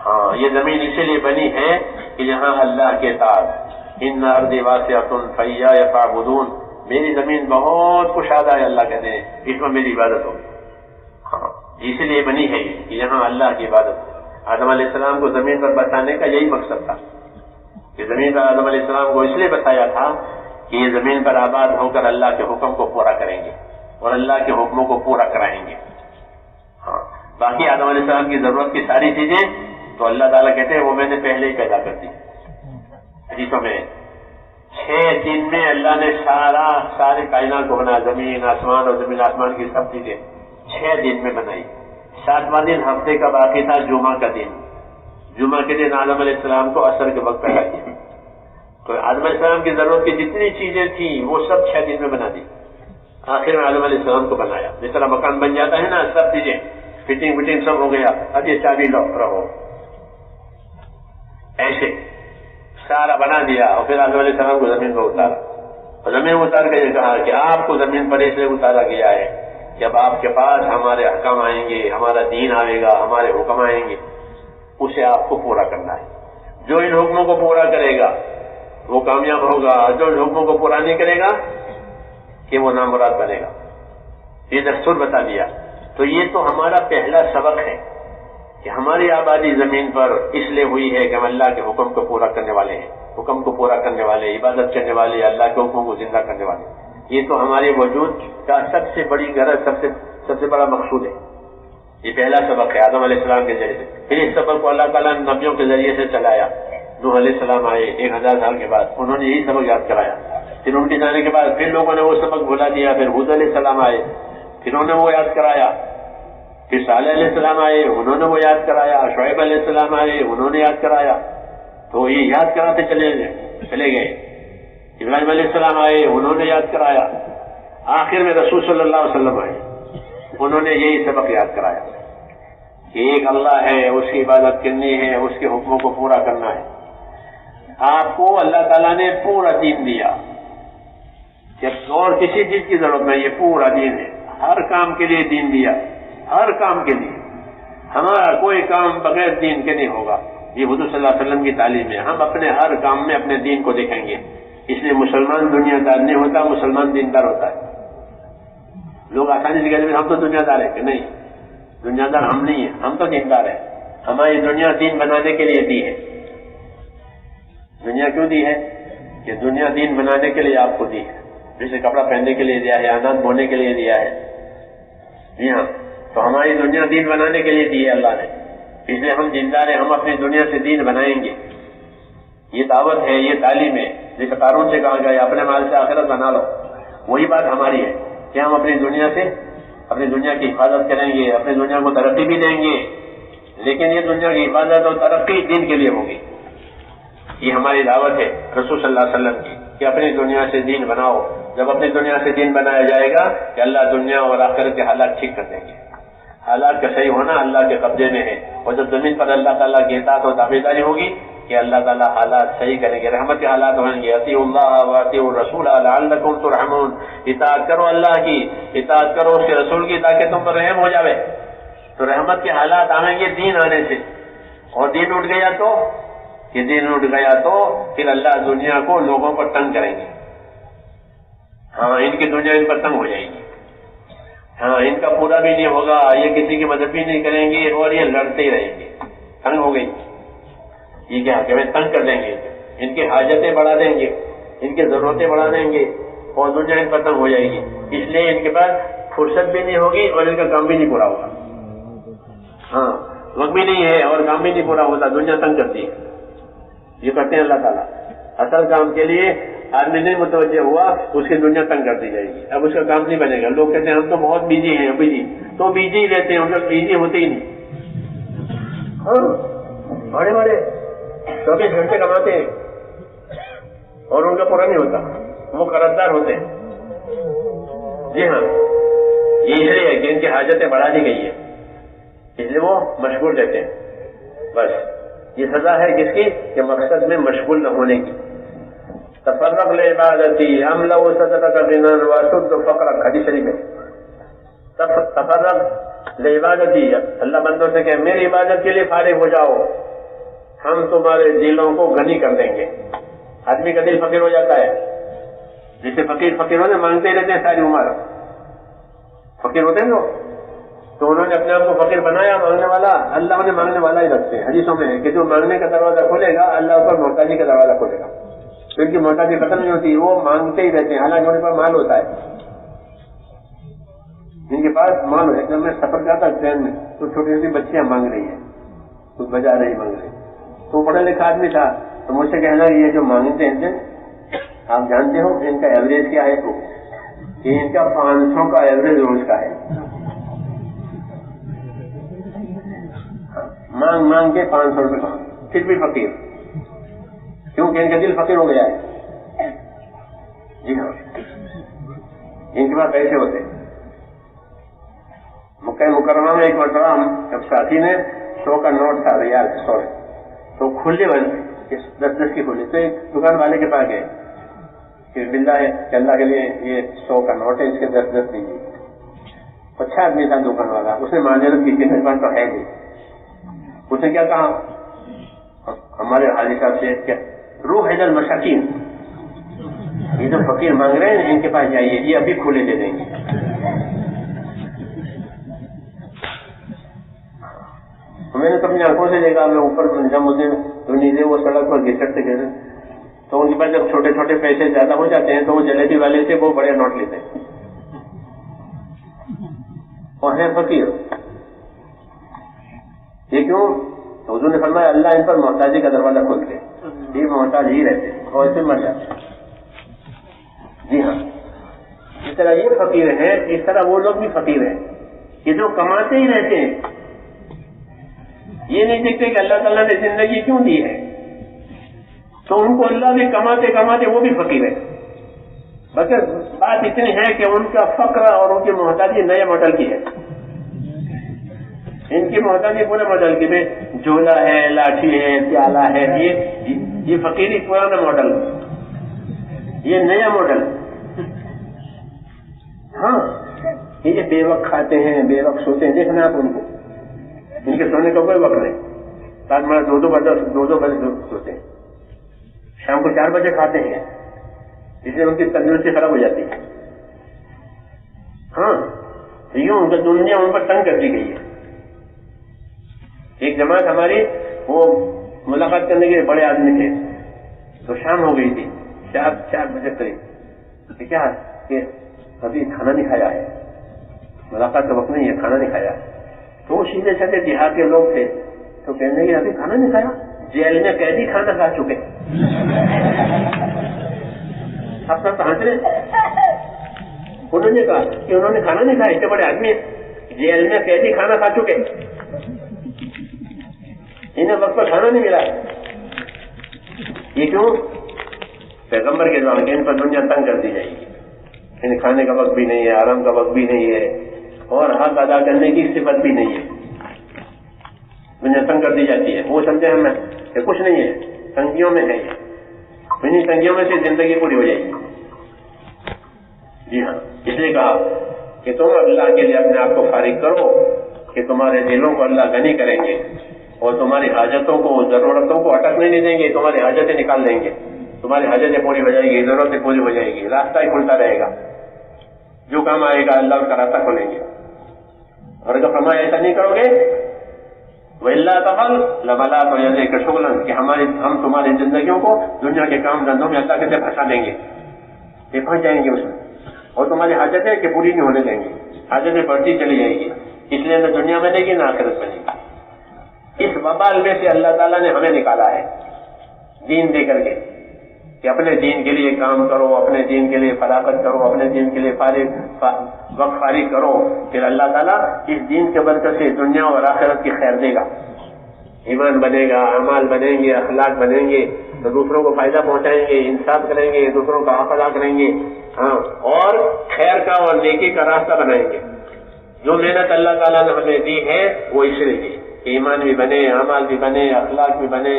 ہاں، یہ زمین اسی لیے بنی ہے کہ یہاں اللہ کے اطاعت. ان ارضی واسعۃ فإیایا فاعبدون، میری زمین بہت کشادہ ہے، اللہ کہتے ہیں اس میں میری عبادت ہوگی. ہاں، اسی لیے بنی ہے کہ یہاں اللہ کی عبادت. آدم علیہ السلام کو زمین پر بسانے کا یہی مقصد تھا کہ زمین پر آدم علیہ السلام کو اس لیے بتایا تھا کہ یہ زمین پر آباد ہو کر اللہ کے حکم کو پورا کریں گے اور اللہ کے حکموں کو پورا کرائیں گے. ہاں، باقی آدم علیہ السلام کی ضرورت کی ساری چیزیں تو اللہ تعالیٰ کہتے ہیں وہ میں نے پہلے ہی پیدا کر دی. حدیثوں میں 6 دن میں اللہ نے سارے کائنات کو بنایا، زمین آسمان اور زمین آسمان کی سب چیزیں 6 دن میں بنائی. 7واں دن ہفتے کا باقی تھا، جمعہ کا دن. جمعہ کے دن آدم علیہ السلام کو عصر کے وقت پیدا کیا. تو آدم علیہ السلام کی ضرورت کی جتنی چیزیں تھیں وہ سب 6 دن میں بنا دی. آخر میں آدم علیہ السلام کو بنایا. جس طرح مکان بن جاتا ہے نا، سب چیزیں فٹنگ وٹنگ سب ہو گیا، اب یہ چابی لو رہو، ایسے سارا بنا دیا. اور پھر آدم علیہ السلام کو زمین پر اتارا اور زمین میں اتار کے یہ کہا کہ آپ کو زمین پر اس لیے اتارا گیا ہے کہ اب آپ کے پاس ہمارے احکام آئیں گے، ہمارا دین آئے گا، ہمارے حکم آئیں گے، اسے آپ کو پورا کرنا ہے. جو ان حکموں کو پورا کرے گا وہ کامیاب ہوگا، جو ان حکموں کو پورا نہیں کرے گا کہ وہ نامراد بنے گا. یہ دستور بتا دیا. تو یہ تو ہمارا پہلا سبق ہے کہ ہماری آبادی زمین پر اس لیے ہوئی ہے کہ ہم اللہ کے حکم کو پورا کرنے والے ہیں، حکم کو پورا کرنے والے، عبادت کرنے والے، اللہ کے حکموں کو زندہ کرنے والے. یہ تو ہمارے وجود کا سب سے بڑی غرض، سب سے بڑا مقصود ہے. یہ پہلا سبق ہے آدم علیہ السلام کے ذریعے سے. پھر اس سبق کو اللہ تعالیٰ نے نبیوں کے ذریعے سے چلایا. نوح علیہ السلام آئے 1000 سال کے بعد، انہوں نے یہی سبق یاد کرایا. پھر ان کے جانے کے بعد پھر لوگوں نے وہ سبق بھلا دیا. پھر حود علیہ السلام آئے، پھر انہوں نے وہ یاد کرایا. پھر صالح علیہ السلام آئے، انہوں نے وہ یاد کرایا. شعیب علیہ السلام آئے، انہوں نے یاد کرایا. تو یہ یاد کراتے چلے گئے. ابراہیم علیہ السلام آئے، انہوں نے یاد کرایا. آخر میں رسول صلی اللہ علیہ وسلم آئے، انہوں نے یہی سبق یاد کرایا کہ ایک اللہ ہے، اس کی عبادت کرنی ہے، اس کے حکموں کو پورا کرنا ہے. آپ کو اللہ تعالیٰ نے پورا دین دیا کہ اور کسی چیز کی ضرورت نہیں، یہ پورا دین ہے. ہر کام کے لیے دین دیا، ہر کام کے لیے. ہمارا کوئی کام بغیر دین کے نہیں ہوگا. یہ حضور صلی اللہ علیہ وسلم کی تعلیم ہے. ہم اپنے ہر کام میں اپنے دین کو دیکھیں گے. اس لیے مسلمان دنیا دار نہیں ہوتا، مسلمان دیندار ہوتا ہے. لوگ آسانی سے کہتے ہیں ہم تو دنیا دار ہیں، کہ نہیں، دنیا دار ہم نہیں ہیں، ہم تو دیندار ہیں. ہماری دنیا دین بنانے کے لیے دی ہے. دنیا کیوں دی ہے؟ کہ دنیا دین بنانے کے لیے آپ کو دی ہے. جیسے کپڑا پہننے کے لیے دیا ہے، اناج بونے کے لیے دیا ہے. جی ہاں، تو ہماری دنیا دین بنانے کے لیے دی ہے اللہ نے. اس لیے ہم دیندار ہیں، ہم اپنی دنیا سے دین بنائیں گے. یہ دعوت ہے، یہ تعلیم ہے. جیسے قارون سے کہا گیا اپنے مال سے آخرت بنا لو، وہی بات ہماری ہے کہ ہم اپنی دنیا سے، اپنی دنیا کی حفاظت کریں گے، اپنی دنیا کو ترقی بھی دیں گے، لیکن یہ دنیا کی حفاظت اور ترقی دین کے لیے ہوگی. یہ ہماری دعوت ہے رسول صلی اللہ علیہ وسلم کی کہ اپنی دنیا سے دین بناؤ. جب اپنی دنیا سے دین بنایا جائے گا کہ اللہ دنیا اور آخرت کے حالات ٹھیک کر دیں گے. حالات کا صحیح ہونا اللہ کے قبضے میں ہے، اور جب زمین پر اللہ تعالیٰ کی اطاعت اور تابعداری ہوگی کہ اللہ تعالیٰ حالات صحیح کریں گے، رحمت کے حالات ہوں گے. اطیعوا اللہ واطیعوا الرسول لعلکم ترحمون. اطاعت کرو اللہ کی، اطاعت کرو اس کے رسول کی تاکہ تم پر رحم ہو جاوے. تو رحمت کے حالات آئیں گے دین آنے سے. اور دین اٹھ گیا تو کہ دین اٹھ گیا تو پھر اللہ دنیا کو لوگوں پر تنگ کریں گے. ہاں ان کی دنیا ان پر تنگ ہو جائے گی. ہاں ان کا پورا بھی نہیں ہوگا، یہ کسی کی مدد بھی نہیں کریں گے اور یہ لڑتے ہی رہیں گے. تنگ ہو گئی، یہ کیا کہ ہمیں تنگ کر دیں گے، ان کی حاجتیں بڑھا دیں گے، ان کی ضرورتیں بڑھا دیں گے اور دنیا ان پر تنگ ہو جائے گی. اس لیے ان کے پاس فرصت بھی نہیں ہوگی اور ان کا کام بھی نہیں پورا ہوگا. ہاں وقت بھی نہیں ہے اور کام بھی نہیں پورا ہوتا، دنیا تنگ کرتی ہے. یہ کرتے ہیں اللہ تعالیٰ. اصل کام کے لیے آدمی نہیں متوجہ ہوا، اس کی دنیا تنگ کر دی جائے گی. اب اس کا کام نہیں بنے گا. لوگ کہتے ہیں ہم تو بہت بیجی ہیں، بیجی تو بیجی ہی رہتے ہیں، ان لوگ بیجی ہوتے ہی نہیں. ہاں بڑے بڑے 24 گھنٹے کماتے ہیں اور ان کا پورا نہیں ہوتا، وہ قرضدار ہوتے ہیں. جی ہاں یہ اس لیے ہے کہ ان کی حاجتیں بڑھا دی گئی ہے، اس لیے وہ مشغول رہتے ہیں. بس یہ سزا ہے کس کی کہ مقصد میں مشغول نہ ہونے کی. تفرغ لعبادتی املا صدقۃ غنا واسد فقرک، حدیث شریف ہے. تفرغ لعبادتی، اللہ بندوں سے کہ میری عبادت کے لیے فارغ ہو جاؤ، ہم تمہارے دلوں کو غنی کر دیں گے. آدمی کا دل فقیر ہو جاتا ہے، جسے فقیر ہوتے مانگتے رہتے ہیں ساری عمر. فقیر ہوتے ہیں تو انہوں نے اپنے آپ کو فقیر بنایا، مانگنے والا. اللہ انہیں مانگنے والا ہی رکھتے ہیں. حدیثوں میں ہے کہ جو مانگنے کا دروازہ کھولے گا اللہ اوپر محتاجی کا دروازہ کھولے گا. تو ان کی محتاجی ختم نہیں ہوتی، وہ مانگتے ہی رہتے ہیں. حالانکہ ان پر مال ہوتا ہے، جن کے پاس مال ہے. جب میں سفر کرتا ٹرین میں تو چھوٹی چھوٹی بچیاں مانگ رہی ہیں، کچھ بجا رہی مانگ رہی. تو پڑھا لکھا آدمی تھا تو مجھ سے کہنا یہ جو مانگتے ہیں آپ جانتے ہو ان کا ایوریج کیا ہے؟ تو ان کا 500 کا ایوریج روز کا ہے. مانگ مانگ کے 500 روپے کا، پھر بھی فقیر، کیونکہ ان کا دل فقیر ہو گیا ہے. جی ہاں ان کے پاس پیسے ہوتے. مکہ مکرمہ میں ایک مرتبہ جب ساتھی نے 100 کا نوٹ تھا، ریال 100 تو کھلے بند 10 کی کھلی. تو ایک دکان والے کے پاس گئے کہ باللہ ہے کہ اللہ کے لیے یہ 100 کا نوٹ ہے، اس کے 10 دیجیے. اچھا آدمی تھا دکان والا، اس نے معذرت کی کہ میرے پاس تو ہے نہیں. اس نے کیا کہا ہمارے حالی صاحب سے کیا روح حیدر مساکین، یہ جو فقیر مانگ رہے ہیں ان کے پاس جائیے، یہ ابھی کھولے دے دیں گے. میں نے تو اپنی آنکھوں سے دیکھا، میں اوپر نظام تو نیچے وہ سڑک پر گھسٹتے گئے تو ان کے پاس جب چھوٹے چھوٹے پیسے زیادہ ہو جاتے ہیں تو وہ جلیبی والے سے وہ بڑے نوٹ لیتے ہیں اور ہے فقیر. یہ کیوں؟ حضور نے فرمایا اللہ ان پر محتاجی کا دروازہ کھولتے، یہ محتاج ہی رہتے اور اسے مر جاتے. جی ہاں اس طرح یہ فقیر ہیں، اس طرح وہ لوگ بھی فقیر ہیں کہ جو کماتے ہی رہتے ہیں. یہ نہیں دیکھتے کہ اللہ تعالیٰ نے زندگی کیوں دی ہے، تو ان کو اللہ نے کماتے کماتے وہ بھی فقیر ہے. مگر بات اتنی ہے کہ ان کا فقر اور ان کی محتاجی نئے ماڈل کی ہے. ان کی محتاجی پورے ماڈل کی میں جھولا ہے، لاٹھی ہے، پیالہ ہے. یہ فقیری پرانا ماڈل، یہ نیا ماڈل. ہاں یہ بے وقت کھاتے ہیں، بے وقت سوتے ہیں. دیکھنا آپ ان کو، ان کے سونے کا کوئی وقت نہیں. رات میں 2 بجے سوتے ہیں، شام کو 4 بجے کھاتے ہیں. اس لیے ان کی تندرستی خراب ہو جاتی ہے. ہاں یوں دنیا ان پر تنگ کر دی گئی ہے. ایک جماعت ہماری وہ ملاقات کرنے کے بڑے آدمی تھے، تو شام ہو گئی تھی 4 بجے قریب. کیا کہ ابھی کھانا نہیں کھایا ہے، ملاقات کا وقت نہیں ہے، کھانا نہیں کھایا. تو وہ سیدھے سیدھے دیہات کے لوگ تھے، تو کہنے لگے ابھی کھانا نہیں کھایا؟ جیل میں قیدی کھانا کھا چکے. اب سب ہنس رہے. انہوں نے کہا کہ انہوں نے کھانا نہیں کھایا، اتنے بڑے آدمی جیل میں قیدی کھانا کھا چکے، انہیں وقت پر کھانا نہیں ملا. یہ کیوں؟ پیغمبر کے دور ان پر دنیا تنگ کر دی جائے گی، انہیں کھانے کا وقت بھی نہیں ہے، آرام کا وقت بھی نہیں ہے، اور حق ادا کرنے کی صفت بھی نہیں ہے. دنیا تنگ کر دی جاتی ہے. وہ سمجھے ہمیں کہ کچھ نہیں ہے، تنگیوں میں ہے، انہیں تنگیوں میں سے زندگی پوری ہو جائے گی. جی ہاں، اس لیے کہا کہ تم اللہ کے لیے اپنے آپ کو فارغ کرو کہ تمہارے دلوں کو اللہ غنی کریں گے اور تمہاری حاجتوں کو، ضرورتوں کو اٹکنے نہیں دیں گے، تمہاری حاجتیں نکال دیں گے، تمہاری حاجتیں پوری ہو جائے گی، ضرورتیں پوری ہو جائے گی، راستہ ہی کھلتا رہے گا، جو کام آئے گا اللہ کا راستہ کھولیں گے. اور اگر فرمایا ایسا نہیں کرو گے وَإِلَّا تَفَعَلْ لَمَلَأْتُ يَدَيْكَ شُغْلًا، کہ ہم تمہاری زندگیوں کو دنیا کے کام دھندوں میں اللہ کے پھنسا دیں گے، یہ پھنس جائیں گے اس میں، اور تمہاری حاجتیں کہ پوری نہیں ہونے دیں گے، حاجتیں بڑھتی چلی جائے گی. اس لیے نہ دنیا بنے گی نہ آخرت بنے گی. اس وبال میں سے اللہ تعالیٰ نے ہمیں نکالا ہے دین دے کر کے کہ اپنے دین کے لیے کام کرو، اپنے دین کے لیے فراغت کرو، اپنے دین کے لیے وقت فارغ کرو، پھر اللہ تعالیٰ اس دین کے برکت سے دنیا اور آخرت کی خیر دے گا. ایمان بنے گا، اعمال بنیں گے، اخلاق بنیں گے تو دوسروں کو فائدہ پہنچائیں گے، انصاف کریں گے، دوسروں کا حق ادا کریں گے، ہاں، اور خیر کا اور نیکی کا راستہ بنائیں گے. جو محنت اللہ تعالیٰ نے ہمیں دی ہے وہ اس لیے دی کہ ایمان بھی بنے، اعمال بھی بنے، اخلاق بھی بنے،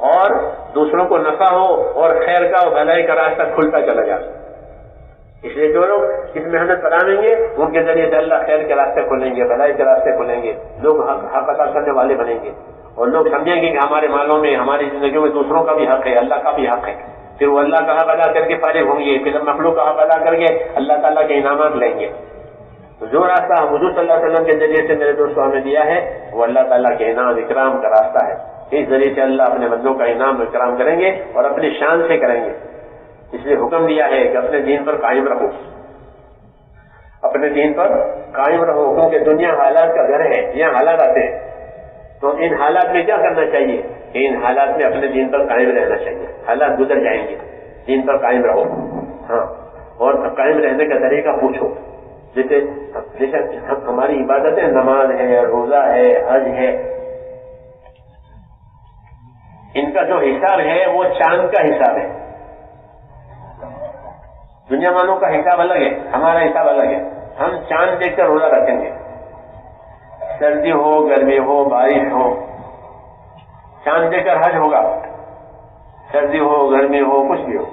اور دوسروں کو نفع ہو اور خیر کا اور بھلائی کا راستہ کھلتا چلا جائے. اس لیے جو لوگ اس محنت کرائیں گے ان کے ذریعے سے اللہ خیر کے راستے کھولیں گے، بھلائی کے راستے کھولیں گے، لوگ حق ادا کرنے والے بنیں گے، اور لوگ سمجھیں گے کہ ہمارے مالوں میں، ہماری زندگیوں میں دوسروں کا بھی حق ہے، اللہ کا بھی حق ہے. پھر وہ اللہ کا حق ادا کر کے فارغ ہوں گے، پھر مخلوق کا حق ادا کر کے اللہ تعالیٰ کے انعامات لیں گے. تو جو راستہ حضور صلی اللہ علیہ وسلم کے ذریعے سے میرے دوستوں ہمیں دیا ہے وہ اللہ تعالیٰ کے انعام اکرام کا راستہ ہے. اس ذریعے سے اللہ اپنے بندوں کا انعام اکرام کریں گے اور اپنی شان سے کریں گے. اس لیے حکم دیا ہے کہ اپنے دین پر قائم رہو، اپنے دین پر قائم رہو، کیونکہ دنیا حالات کا گھر ہے، یہاں حالات آتے ہیں. تو ان حالات میں کیا کرنا چاہیے کہ ان حالات میں اپنے دین پر قائم رہنا چاہیے. حالات گزر جائیں گے، دین پر قائم رہو. ہاں، اور قائم رہنے کا طریقہ پوچھو. جیسے ہماری عبادتیں نماز ہے، روزہ ہے، حج ہے، ان کا جو حساب ہے وہ چاند کا حساب ہے. دنیا والوں کا حساب الگ ہے، ہمارا حساب الگ ہے. ہم چاند دیکھ کر روزہ رکھیں گے، سردی ہو، گرمی ہو، بارش ہو. چاند دیکھ کر حج ہوگا، سردی ہو، گرمی ہو، کچھ بھی ہو.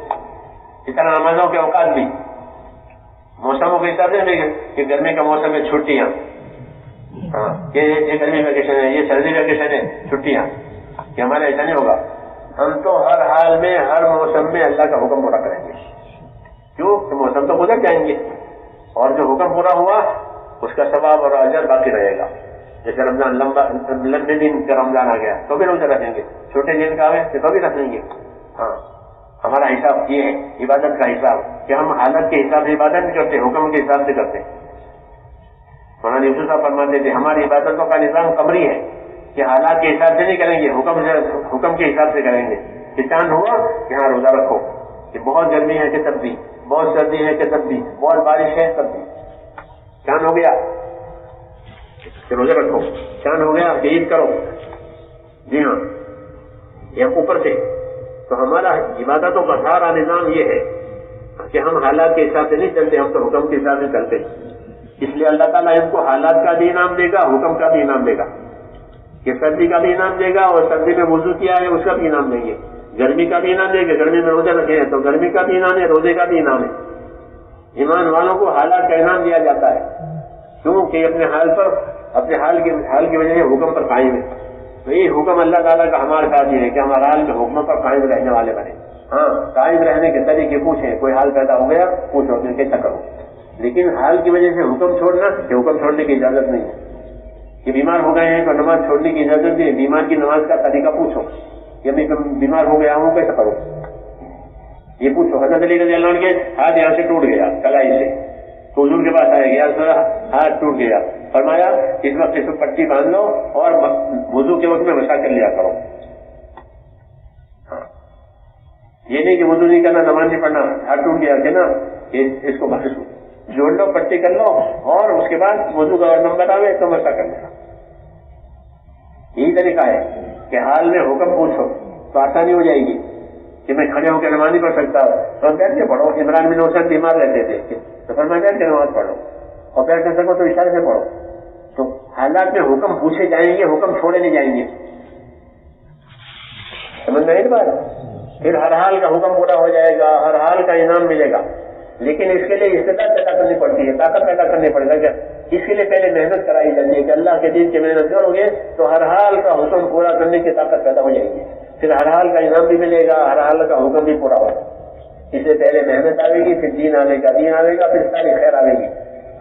اس طرح نمازوں کے اوقات بھی موسموں کے حساب سے کہ گرمی کا موسم ہے چھٹیاں، ہاں یہ گرمی ویکیشن ہے، یہ سردی ویکیشن ہے، چھٹیاں. کہ ہمارا ایسا نہیں ہوگا. ہم تو ہر حال میں، ہر موسم میں اللہ کا حکم پورا کریں گے. کیوں کہ موسم تو گزر جائیں گے، اور جو حکم پورا ہوا اس کا ثواب اور اجر باقی رہے گا. جیسے رمضان لمبے دن کا رمضان آ گیا تو بھی روزہ رکھیں گے، چھوٹے دن کا آئے تو بھی رکھ لیں گے. ہاں، ہمارا حساب یہ ہے عبادت کا حساب کہ ہم حالت کے حساب سے عبادت نہیں کرتے، حکم کے حساب سے کرتے. مولانا یوسف صاحب فرماتے تھے ہماری عبادتوں کا نظام قمری ہے کہ حالات کے حساب سے نہیں کریں گے، حکم کے حساب سے کریں گے. کہ چاند ہوا کہ ہاں روزہ رکھو، کہ بہت گرمی ہے کہ تب بھی، بہت سردی ہے کہ تب بھی، بہت بارش ہے تب بھی. چاند ہو گیا کہ روزہ رکھو، چاند ہو گیا کہ عید کرو. جی ہاں، یہ اوپر سے. تو ہمارا عبادتوں کا سارا نظام یہ ہے کہ ہم حالات کے حساب سے نہیں چلتے، ہم تو حکم کے حساب سے چلتے. اس لیے اللہ تعالیٰ ان کو حالات کا بھی انعام دے گا، حکم کا بھی انعام دے گا. کہ سردی کا بھی انعام دے گا اور سردی میں وضو کیا ہے اس کا بھی انعام دیں گے. گرمی کا بھی انعام دے گا، گرمی میں روزہ رکھے ہیں تو گرمی کا بھی انعام ہے، روزے کا بھی انعام ہے. ایمان والوں کو حالات کا انعام دیا جاتا ہے، کیونکہ اپنے حال پر، اپنے حال کی وجہ سے حکم پر قائم ہے. تو یہ حکم اللہ تعالیٰ کا ہمارے ساتھ یہ ہے کہ ہمارا حال میں حکموں پر قائم رہنے والے بنے. ہاں، قائم رہنے کے طریقے پوچھیں، کوئی حال پیدا ہو گیا پوچھو کہ کیسا کرو. لیکن حال کی وجہ سے حکم چھوڑنا، کہ حکم چھوڑنے کی اجازت نہیں ہے. کہ بیمار ہو گئے ہیں تو نماز چھوڑنے کی اجازت ہے، بیمار کی نماز کا طریقہ پوچھو کہ میں بیمار ہو گیا ہوں کیسا کروں، یہ پوچھو. حضرت علی رضی اللہ عنہ کے ہاتھ یہاں سے ٹوٹ گیا کلائی سے، تو حضور کے پاس آیا گیا، ہاتھ ٹوٹ گیا. فرمایا اس وقت اس پٹی باندھ لو اور وضو کے وقت میں مسا کر لیا کرو. یہ نہیں کہ وضو نہیں کرنا نماز نہیں پڑھنا ہاتھ ٹوٹ گیا کہ نا اس کو بس جوڑ لو پٹی کر لو اور اس کے بعد وضو کا نمبر آوے تو مسا کر لینا. یہی طریقہ ہے کہ حال میں حکم پوچھو تو آسانی ہو جائے گی کہ میں کھڑے ہو کے نماز نہیں پڑھ سکتا تو ہم بیٹھ کے پڑھو. عمران بن حسین بیمار رہتے تھے تو پھر میں بیٹھ کے نماز پڑھو اور بیٹھ کر سکو تو اشارے سے پڑھو. تو حالات میں حکم پوچھے جائیں گے حکم چھوڑے نہیں جائیں گے. سمجھ میں ایک بات پھر ہر حال کا حکم پورا ہو جائے گا ہر حال کا انعام ملے گا. لیکن اس کے لیے استطاعت پیدا کرنی پڑتی ہے طاقت پیدا کرنی پڑے گا. اس کے لیے پہلے محنت کرائی جاتی ہے کہ اللہ کے دین کی محنت کرو گے تو ہر حال کا حکم پورا کرنے کی طاقت پیدا ہو جائے گی. پھر ہر حال کا انعام بھی ملے گا ہر حال کا حکم بھی پورا ہوگا. اس سے پہلے محنت آئے گی پھر دین آنے کا دین آئے گا پھر ساری خیر آئے گی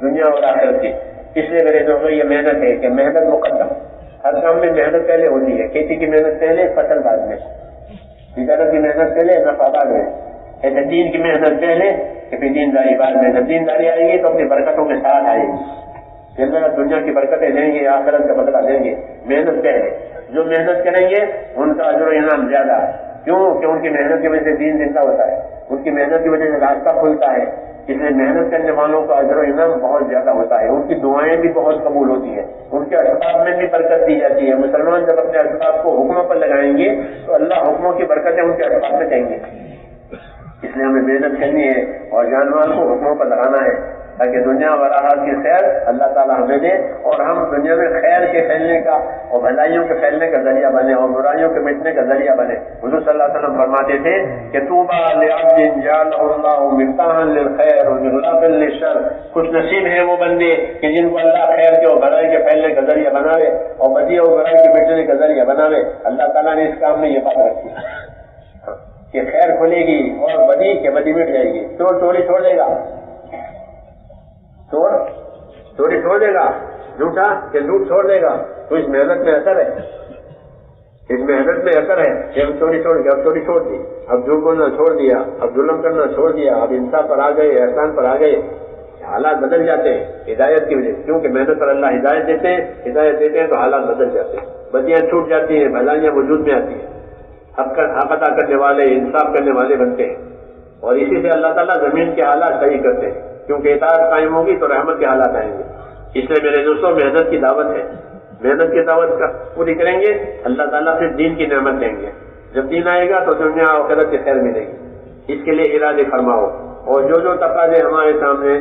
دنیا اور آخرت کی. اس لیے میرے دوستوں یہ محنت ہے کہ محنت مقدم. ہر کام میں محنت پہلے ہوتی ہے. کھیتی کی محنت پہلے فصل بعد میں. تجارت کی محنت پہلے نفع بعد میں. ایسے دین کی محنت پہلے کہ پھر دینداری بعد میں. جب دینداری آئے گی تو اپنی برکتوں کے ساتھ آئے گی. اللہ دنیا کی برکتیں دیں گے آخرت کا بدلہ دیں گے. محنت پہلے جو محنت کریں گے ان کا اجر و انعام زیادہ. کیوں کہ ان کی محنت کی وجہ سے دین زندہ ہوتا ہے ان کی محنت کی وجہ سے راستہ کھلتا ہے. اس لیے محنت کرنے والوں کا اجر و انعام بہت زیادہ ہوتا ہے. ان کی دعائیں بھی بہت قبول ہوتی ہیں. ان کے اسباب میں بھی برکت دی جاتی ہے. مسلمان جب اپنے اسباب کو حکموں پر لگائیں گے تو اللہ حکموں کی برکتیں ان کے اسباب سے دیں گے. اس لیے ہمیں محنت کرنی ہے اور جان مال کو حکموں پر لگانا ہے تاکہ دنیا اور آخرت کی خیر اللہ تعالیٰ ہمیں دے اور ہم دنیا میں خیر کے پھیلنے کا اور بھلائیوں کے پھیلنے کا ذریعہ بنے اور برائیوں کے مٹنے کا ذریعہ بنے. حضور صلی اللہ علیہ وسلم فرماتے تھے کہ طوبیٰ لعبد جعلہ اللہ مفتاحا للخیر ومغلاقا للشر. خوش نصیب ہیں وہ بندے کہ جن کو اللہ خیر کے اور بھلائی کے پھیلنے کا ذریعہ بناوے اور بدی اور برائی کے مٹنے کا ذریعہ بناوے. اللہ تعالیٰ نے اس کام میں یہ بات رکھی کہ خیر کھلے گی اور بدی کہ بدی مٹ جائے گی. چوری چھوڑ دے گا چوری چھوڑ دے گا جھوٹا کہ جھوٹ چھوڑ دے گا. تو اس محنت میں اثر ہے اس محنت میں اثر ہے کہ ہم چوری چھوڑ گئے اب چوری چھوڑ دی اب جھوٹ بولنا چھوڑ دیا اب ظلم کرنا چھوڑ دیا اب انصاف پر آ گئے احسان پر آ گئے. حالات بدل جاتے ہیں ہدایت کی وجہ سے کیونکہ محنت پر اللہ ہدایت دیتے ہیں تو حالات بدل جاتے ہیں. بدیاں چھوٹ جاتی ہیں بھلائیاں وجود میں آتی ہیں. حق ادا کرنے والے انصاف کرنے والے بنتے ہیں اور اسی سے اللہ تعالیٰ زمین کے حالات صحیح کرتے ہیں کیونکہ اطاعت قائم ہوگی تو رحمت کے حالات آئیں گے. اس لیے میرے دوستوں محنت کی دعوت ہے. محنت کی دعوت پوری کریں گے اللہ تعالیٰ پھر دین کی نعمت دیں گے. جب دین آئے گا تو دنیا اور آخرت کی خیر ملے گی. اس کے لیے ارادے فرماؤ اور جو تقاضے ہمارے سامنے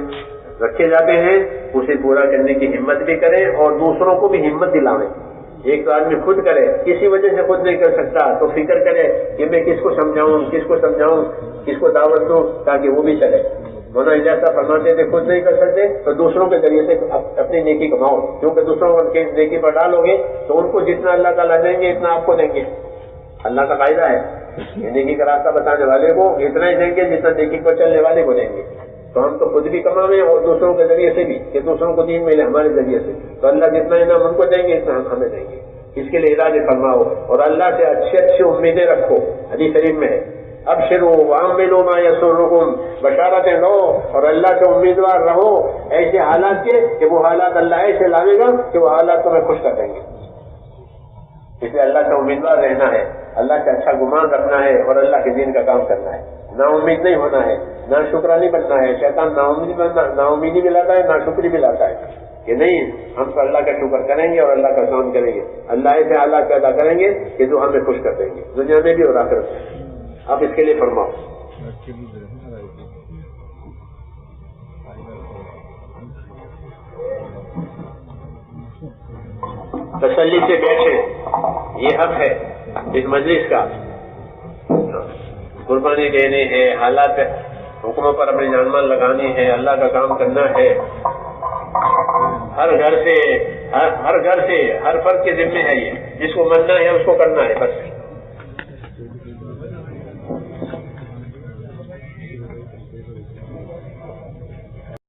رکھے جاتے ہیں اسے پورا کرنے کی ہمت بھی کریں اور دوسروں کو بھی ہمت دلاویں. ایک تو آدمی خود کرے کسی وجہ سے خود نہیں کر سکتا تو فکر کرے کہ میں کس کو سمجھاؤں کس کو دعوت دوں تاکہ وہ بھی چلے. مولانا اجازت فرماتے تھے خود نہیں کر سکتے تو دوسروں کے ذریعے سے اپنی نیکی کماؤ کیونکہ دوسروں کو نیکی پر ڈالو گے تو ان کو جتنا اللہ تعالیٰ دیں گے اتنا آپ کو دیں گے. اللہ کا قاعدہ ہے نیکی کا راستہ بتانے والے کو اتنا ہی دیں گے جتنا نیکی پر چلنے والے کو دیں گے. تو ہم تو خود بھی کماویں اور دوسروں کے ذریعے سے بھی کہ دوسروں کو دین ملے ہمارے ذریعے سے تو اللہ جتنا انعام ان کو دیں گے اتنا ہمیں دیں گے. اس کے لیے ارادے فرماؤ اور اللہ سے اچھی امیدیں رکھو. حدیث شریف میں ہے ابشروا وعملوا ما يسركم بشارتیں لو اور اللہ سے امیدوار رہو ایسے حالات کے کہ وہ حالات اللہ ایسے لاوے گا کہ وہ حالات تمہیں خوش کر دیں گے. اس لیے اللہ سے امیدوار رہنا ہے اللہ سے اچھا گمان رکھنا ہے اور اللہ کے دین کا کام کرنا ہے. نا امید نہیں ہونا ہے نہ شکرانی بننا ہے. شیطان نا امیدی بھی لاتا ہے نہ شکری بھی لاتا ہے کہ نہیں ہم تو اللہ کا شکر کریں گے اور اللہ کا کام کریں گے. اللہ ایسے حالات پیدا کریں گے کہ جو ہمیں خوش کر دیں گے دنیا میں بھی اور آخرت میں. آپ اس کے لیے فرماؤ. تسلی سے بیٹھے یہ حق ہے اس مجلس کا. قربانی دینی ہے حالات حکموں پر اپنی جان مال لگانی ہے اللہ کا کام کرنا ہے. ہر گھر سے ہر فرد کے ذمہ ہے یہ جس کو مننا ہے اس کو کرنا ہے بس.